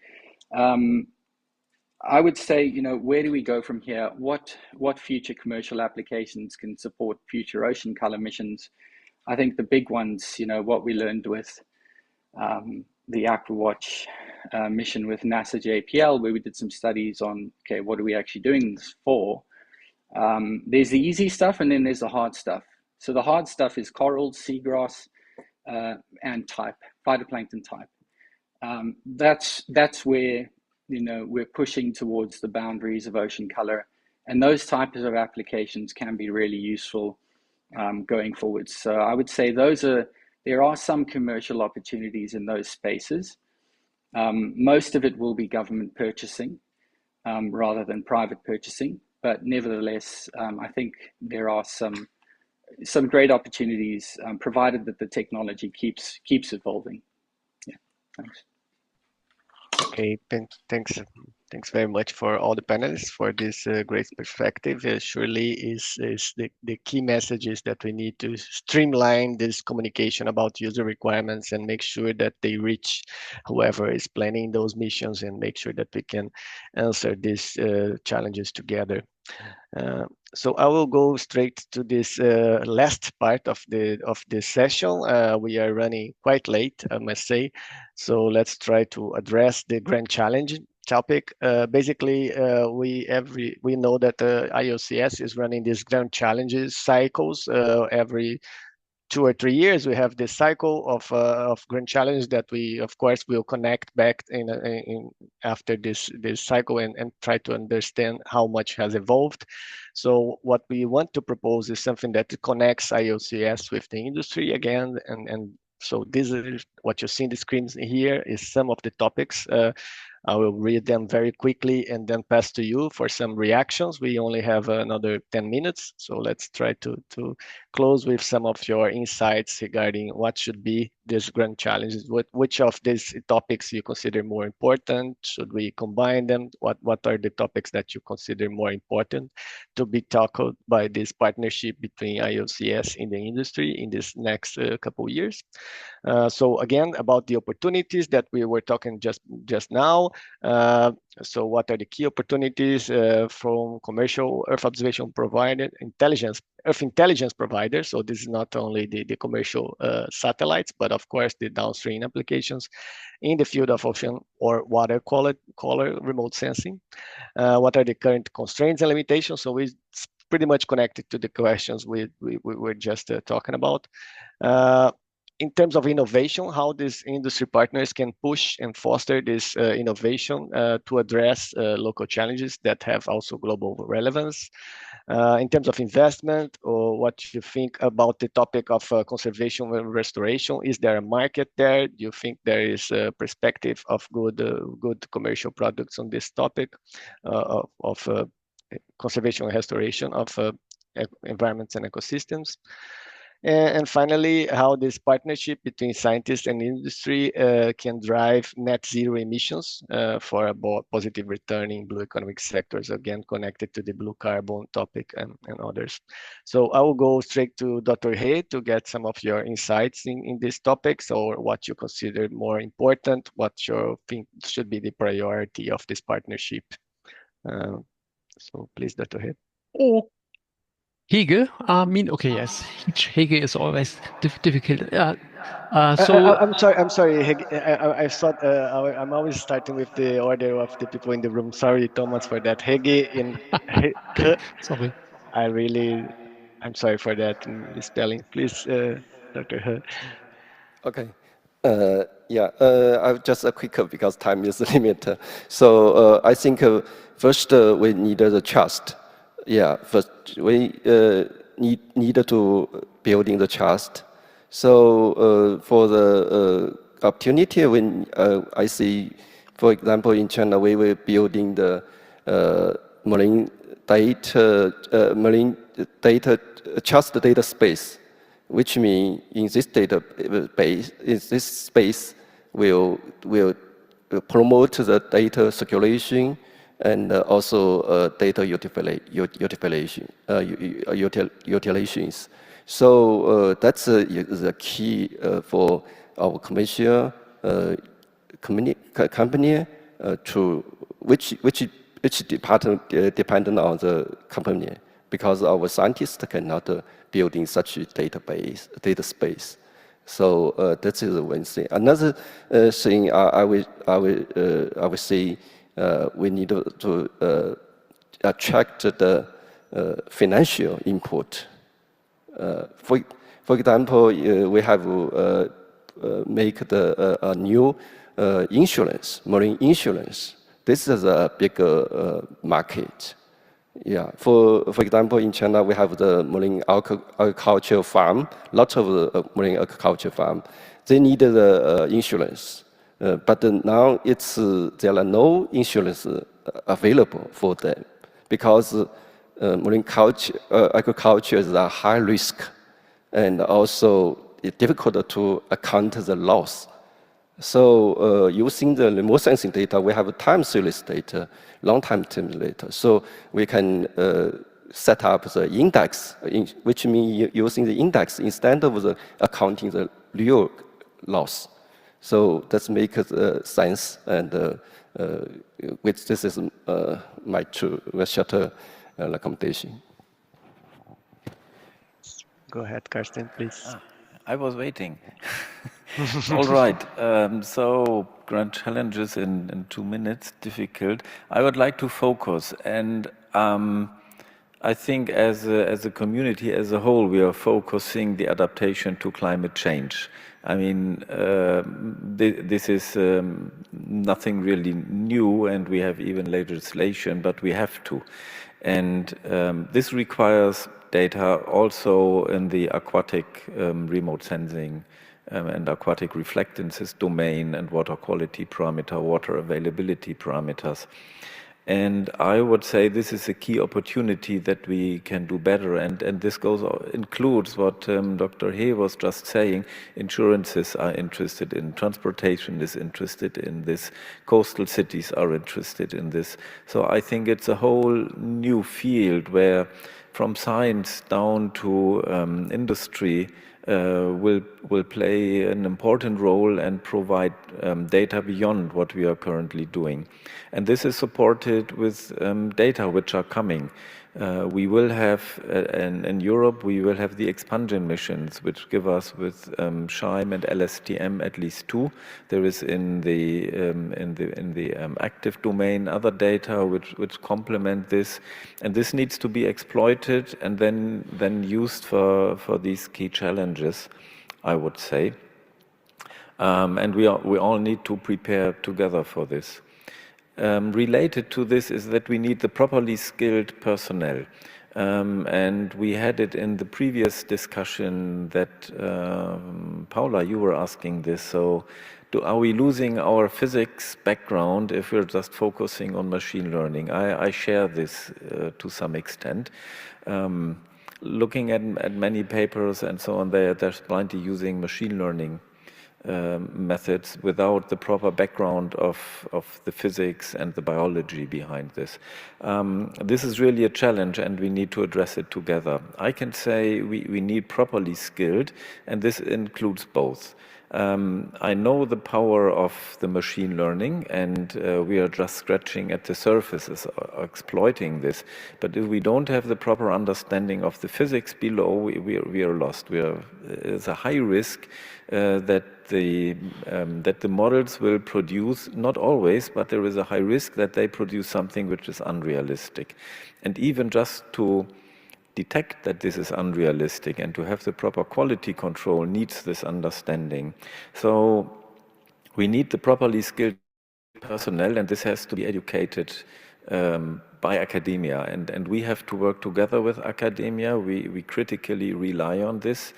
[SPEAKER 8] I would say, where do we go from here? What future commercial applications can support future ocean color missions? I think the big ones, what we learned with the Aquawatch mission with NASA JPL, where we did some studies on, okay, what are we actually doing this for? There's the easy stuff and then there's the hard stuff. So the hard stuff is corals, seagrass, and type, phytoplankton type. That's where, we're pushing towards the boundaries of ocean color, and those types of applications can be really useful going forward. So I would say there are some commercial opportunities in those spaces. Most of it will be government purchasing rather than private purchasing, but nevertheless, I think there are some great opportunities provided that the technology keeps evolving. Yeah, thanks.
[SPEAKER 3] Okay, thanks very much for all the panelists for this great perspective. Surely is the key message is that we need to streamline this communication about user requirements and make sure that they reach whoever is planning those missions and make sure that we can answer these challenges together. So I will go straight to this last part of this session. We are running quite late, I must say. So let's try to address the grand challenge topic. Basically, we know that IOCS is running these grand challenges cycles every 2 or 3 years. We have this cycle of grand challenge that we, of course, will connect back in after this cycle and try to understand how much has evolved. So what we want to propose is something that connects IOCS with the industry again, and so this is what you see in the screens here is some of the topics. I will read them very quickly and then pass to you for some reactions. We only have another 10 minutes, so let's try to close with some of your insights regarding what should be these grand challenges? Which of these topics you consider more important? Should we combine them? What are the topics that you consider more important to be tackled by this partnership between IOCS in the industry in this next couple of years? So again, about the opportunities that we were talking just now. So what are the key opportunities from commercial Earth observation provider, Earth intelligence providers? So this is not only the commercial satellites, but of course the downstream applications in the field of ocean or water color remote sensing. What are the current constraints and limitations? So it's pretty much connected to the questions we were just talking about. In terms of innovation, how these industry partners can push and foster this innovation to address local challenges that have also global relevance. In terms of investment, or what you think about the topic of conservation and restoration, is there a market there? Do you think there is a perspective of good commercial products on this topic of conservation and restoration of environments and ecosystems? And finally, how this partnership between scientists and industry can drive net zero emissions for a positive return in blue economic sectors, again, connected to the blue carbon topic and others. So I will go straight to Dr. Heege to get some of your insights in these topics, or what you consider more important, what you think should be the priority of this partnership. So please, Dr. Heege.
[SPEAKER 7] Oh. Heege, okay, yes, Heege is always difficult.
[SPEAKER 3] I'm sorry, Heege. I thought I'm always starting with the order of the people in the room. Sorry, Thomas, for that. Heege in
[SPEAKER 7] sorry.
[SPEAKER 3] I'm sorry for that misspelling. Please, Dr. He.
[SPEAKER 4] Okay. I've just a quick because time is limited. So I think first we need the trust. First we need to building the trust. So for the opportunity, when I see, for example, in China, we were building the marine data trust data space, which means in this this space will promote the data circulation and also data utilizations. So that's the key for our commercial company to which department dependent on the company, because our scientists cannot build in such a data space. So that is one thing. Another thing I would say we need to attract the financial input. For example, we have make a new insurance, marine insurance. This is a big market. For example, in China, we have the marine aquaculture farm, lots of marine aquaculture farm. They need the insurance, but now there are no insurance available for them, because marine aquaculture is a high risk, and also it's difficult to account the loss. So using the remote sensing data, we have time series data, long time data. So we can set up the index, which means using the index instead of the accounting the real loss. So that makes sense, and which this is my short recommendation.
[SPEAKER 3] Go ahead, Carsten, please.
[SPEAKER 5] I was waiting. All right. So grand challenges in 2 minutes, difficult. I would like to focus, and I think as a community as a whole, we are focusing the adaptation to climate change. I mean, this is nothing really new, and we have even legislation, but we have to. And this requires data also in the aquatic remote sensing and aquatic reflectances domain, and water quality parameter, water availability parameters. And I would say this is a key opportunity that we can do better. And this includes what Dr. Heege was just saying. Insurances are interested in, transportation is interested in this, coastal cities are interested in this. So I think it's a whole new field where from science down to industry will play an important role and provide data beyond what we are currently doing. And this is supported with data which are coming. We will have, in Europe, we will have the expansion missions, which give us with SHIME and LSTM at least 2. There is in the active domain other data which complement this, and this needs to be exploited and then used for these key challenges, I would say. And we all need to prepare together for this. Related to this is that we need the properly skilled personnel. And we had it in the previous discussion that, Paula, you were asking this. So are we losing our physics background if we're just focusing on machine learning? I share this to some extent. Looking at many papers and so on, there's plenty using machine learning methods without the proper background of the physics and the biology behind this. This is really a challenge and we need to address it together. I can say we need properly skilled, and this includes both. I know the power of the machine learning, and we are just scratching at the surfaces, exploiting this. But if we don't have the proper understanding of the physics below, we are lost. There's a high risk that the models will produce, not always, but there is a high risk that they produce something which is unrealistic. And even just to detect that this is unrealistic and to have the proper quality control needs this understanding. So we need the properly skilled personnel, and this has to be educated by academia, and we have to work together with academia. We critically rely on this.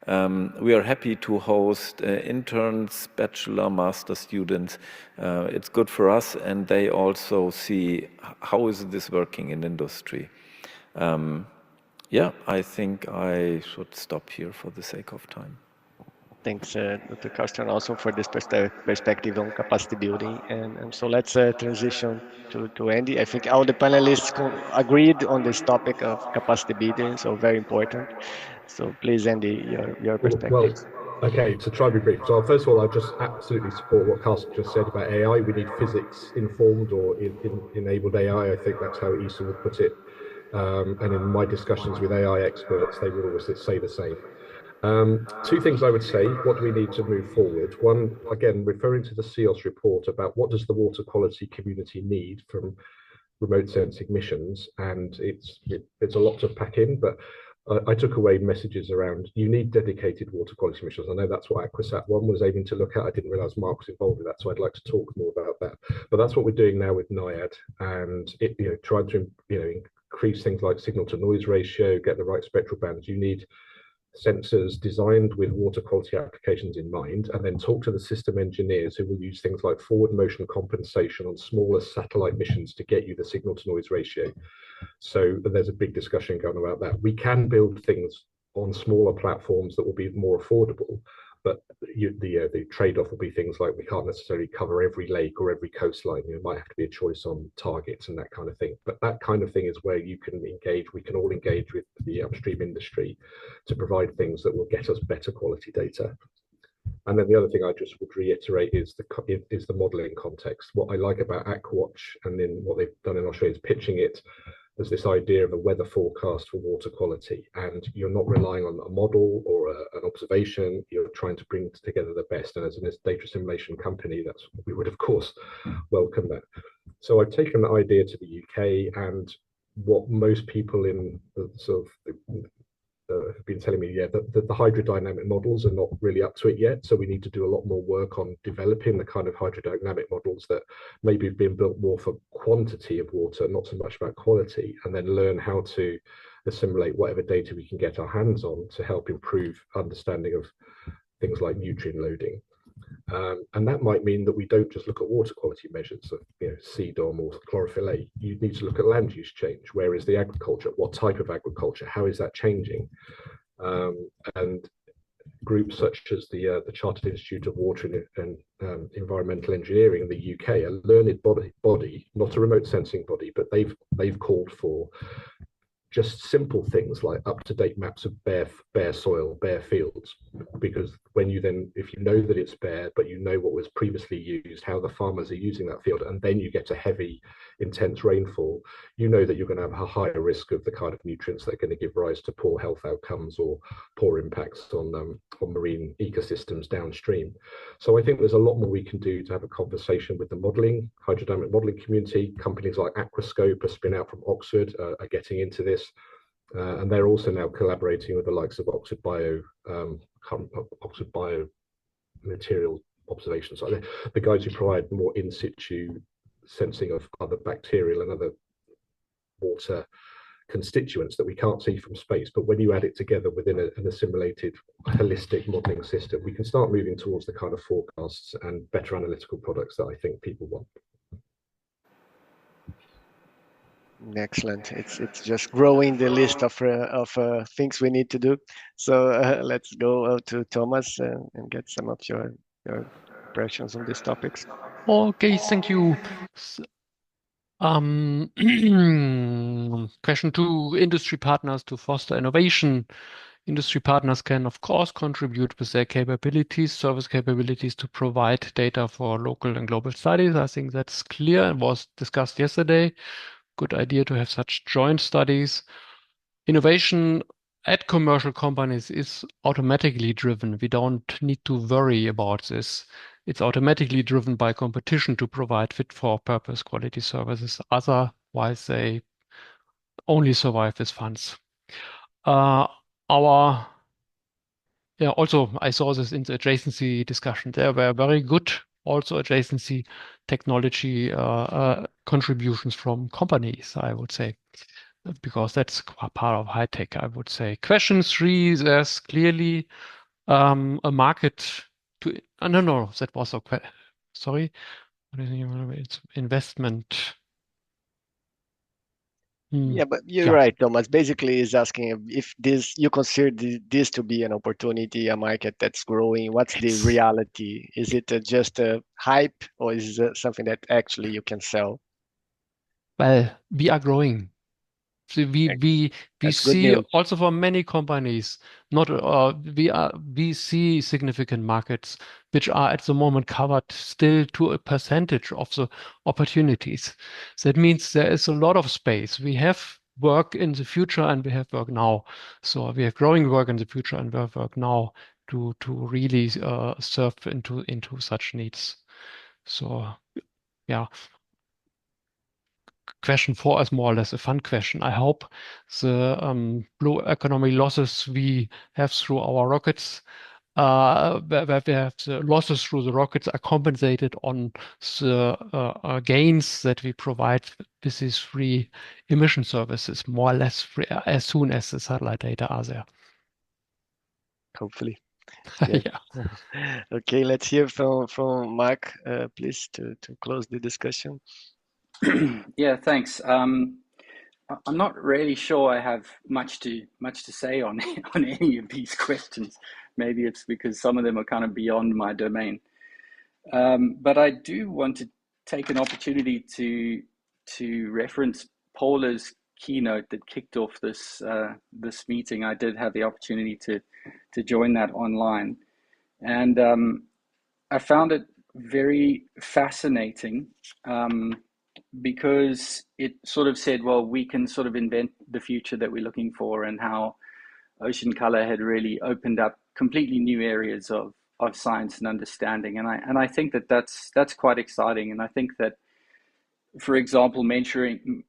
[SPEAKER 5] We are happy to host interns, bachelor, master students. It's good for us, and they also see how is this working in industry. Yeah, I think I should stop here for the sake of time.
[SPEAKER 3] Thanks, Dr. Carsten, also for this perspective on capacity building. And so let's transition to Andy. I think all the panelists agreed on this topic of capacity building, so very important. So please, Andy, your perspective.
[SPEAKER 6] Well, okay, to try to be brief. So first of all, I just absolutely support what Carsten just said about AI. We need physics-informed or enabled AI. I think that's how ESA would put it. And in my discussions with AI experts, they would always say the same. Two things I would say. What do we need to move forward? One, again, referring to the CEOS report about what does the water quality community need from remote sensing missions, and it's a lot to pack in, but I took away messages around you need dedicated water quality missions. I know that's what Aquasat 1 was aiming to look at. I didn't realize Mark was involved with that, so I'd like to talk more about that. But that's what we're doing now with NIAD, and trying to increase things like signal to noise ratio, get the right spectral bands. You need sensors designed with water quality applications in mind, and then talk to the system engineers who will use things like forward motion compensation on smaller satellite missions to get you the signal to noise ratio. So there's a big discussion going about that. We can build things on smaller platforms that will be more affordable, but the trade-off will be things like we can't necessarily cover every lake or every coastline. It might have to be a choice on targets and that kind of thing. But that kind of thing is where you can engage. We can all engage with the upstream industry to provide things that will get us better quality data. And then the other thing I just would reiterate is the modelling context. What I like about AquaWatch and then what they've done in Australia is pitching it as this idea of a weather forecast for water quality, and you're not relying on a model or an observation. You're trying to bring together the best, and as a data assimilation company, we would of course welcome that. So I've taken the idea to the UK, and what most people in the sort of have been telling me, the hydrodynamic models are not really up to it yet. So we need to do a lot more work on developing the kind of hydrodynamic models that maybe have been built more for quantity of water, not so much about quality, and then learn how to assimilate whatever data we can get our hands on to help improve understanding of things like nutrient loading. And that might mean that we don't just look at water quality measures of CDOM or chlorophyll A. You need to look at land use change. Where is the agriculture? What type of agriculture? How is that changing? And groups such as the Chartered Institute of Water and Environmental Engineering in the UK, a learned body, not a remote sensing body, but they've called for just simple things like up-to-date maps of bare soil, bare fields, because if you know that it's bare, but you know what was previously used, how the farmers are using that field, and then you get a heavy, intense rainfall, you know that you're going to have a higher risk of the kind of nutrients that are going to give rise to poor health outcomes or poor impacts on marine ecosystems downstream. So I think there's a lot more we can do to have a conversation with the hydrodynamic modeling community. Companies like Aquascope, a spin out from Oxford, are getting into this. And they're also now collaborating with the likes of Oxford Bio Material Observations. So the guys who provide more in situ sensing of other bacterial and other water constituents that we can't see from space. But when you add it together within an assimilated, holistic modeling system, we can start moving towards the kind of forecasts and better analytical products that I think people want.
[SPEAKER 3] Excellent. It's just growing the list of things we need to do. So let's go to Thomas and get some of your impressions on these topics.
[SPEAKER 7] Okay, thank you. Question 2, industry partners to foster innovation. Industry partners can, of course, contribute with their capabilities, service capabilities to provide data for local and global studies. I think that's clear and was discussed yesterday. Good idea to have such joint studies. Innovation at commercial companies is automatically driven. We don't need to worry about this. It's automatically driven by competition to provide fit for purpose quality services. Otherwise, they only survive with funds. Also, I saw this in the adjacency discussion. There were very good also adjacency technology contributions from companies, I would say, because that's part of high tech, I would say. Question 3, there's clearly a market to, no, that was a question. Sorry, it's investment.
[SPEAKER 3] Yeah, but you're right, Thomas. Basically, is asking if you consider this to be an opportunity, a market that's growing. What's the reality? Is it just a hype, or is it something that actually you can sell?
[SPEAKER 7] Well, we are growing. So we see also for many companies, we see significant markets which are at the moment covered still to a percentage of the opportunities. So that means there is a lot of space. We have work in the future and we have work now. So we have growing work in the future and we have work now to really serve into such needs. So yeah. Question 4 is more or less a fun question. I hope the blue economy losses we have through our rockets, where we have the losses through the rockets are compensated on the gains that we provide with these free emission services, more or less free, as soon as the satellite data are there.
[SPEAKER 3] Hopefully.
[SPEAKER 7] Yeah.
[SPEAKER 3] Okay, let's hear from Mark, please, to close the discussion.
[SPEAKER 8] Yeah, thanks. I'm not really sure I have much to say on any of these questions. Maybe it's because some of them are kind of beyond my domain. But I do want to take an opportunity to reference Paula's keynote that kicked off this meeting. I did have the opportunity to join that online, and I found it very fascinating. Because it sort of said, well, we can sort of invent the future that we're looking for, and how Ocean Color had really opened up completely new areas of science and understanding. And I think that's quite exciting. And I think that, for example, mentoring,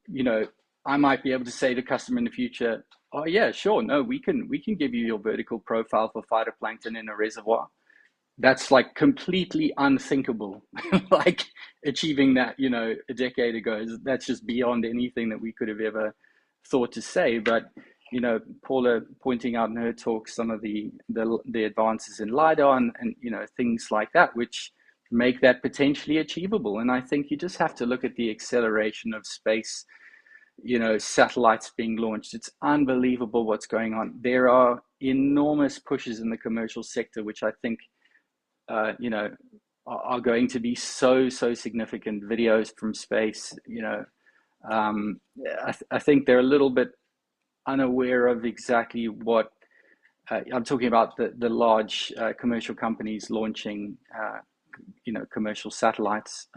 [SPEAKER 8] I might be able to say to customer in the future, oh yeah, sure, no, we can give you your vertical profile for phytoplankton in a reservoir. That's like completely unthinkable. Like achieving that, a decade ago, that's just beyond anything that we could have ever thought to say. But Paula pointing out in her talk some of the advances in LiDAR and things like that, which make that potentially achievable. And I think you just have to look at the acceleration of space, satellites being launched. It's unbelievable what's going on. There are enormous pushes in the commercial sector, which I think, are going to be so significant. Videos from space, I think they're a little bit unaware of exactly what I'm talking about, the large commercial companies launching commercial satellites.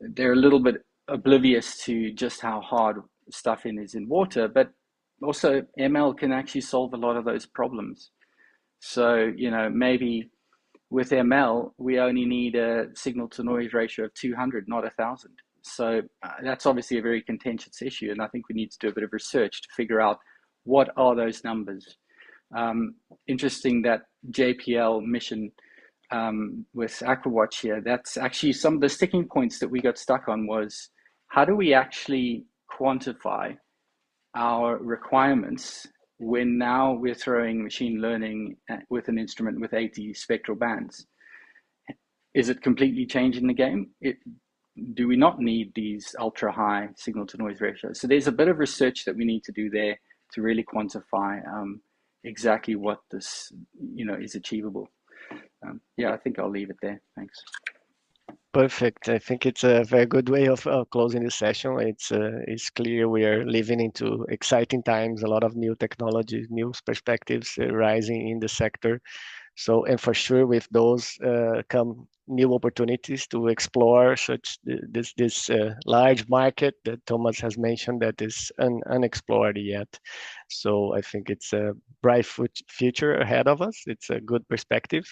[SPEAKER 8] They're a little bit oblivious to just how hard stuff is in water, but also ML can actually solve a lot of those problems. So maybe with ML we only need a signal to noise ratio of 200, not 1,000. So that's obviously a very contentious issue, and I think we need to do a bit of research to figure out what are those numbers. Interesting that JPL mission with Aquawatch here, that's actually some of the sticking points that we got stuck on was, how do we actually quantify our requirements when now we're throwing machine learning with an instrument with 80 spectral bands? Is it completely changing the game? Do we not need these ultra high signal to noise ratios? So there's a bit of research that we need to do there to really quantify exactly what this is achievable. I think I'll leave it there. Thanks.
[SPEAKER 3] Perfect. I think it's a very good way of closing the session. It's clear we are living into exciting times, a lot of new technologies, new perspectives rising in the sector. So, and for sure, with those come new opportunities to explore this large market that Thomas has mentioned that is unexplored yet. So I think it's a bright future ahead of us. It's a good perspective.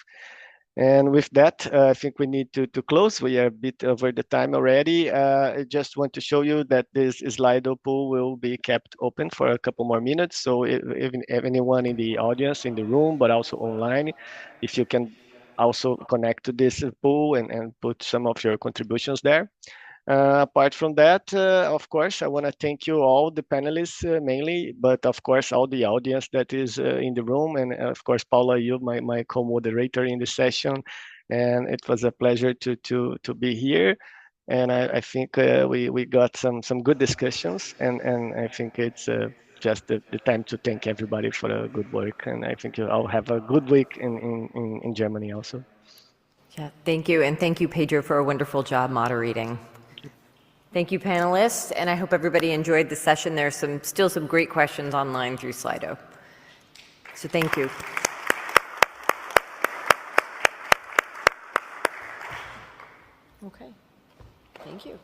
[SPEAKER 3] And with that, I think we need to close. We are a bit over the time already. I just want to show you that this Slido pool will be kept open for a couple more minutes. So if anyone in the audience, in the room, but also online, if you can also connect to this pool and put some of your contributions there. Apart from that, of course, I want to thank you all, the panelists mainly, but of course, all the audience that is in the room. And of course, Paula, you, my co-moderator in the session. And it was a pleasure to be here. And I think we got some good discussions. And I think it's just the time to thank everybody for a good work. And I think you all have a good week in Germany also.
[SPEAKER 2] Yeah, thank you. And thank you, Pedro, for a wonderful job moderating. Thank you, panelists, and I hope everybody enjoyed the session. There's still some great questions online through Slido. So thank you. Okay, thank you.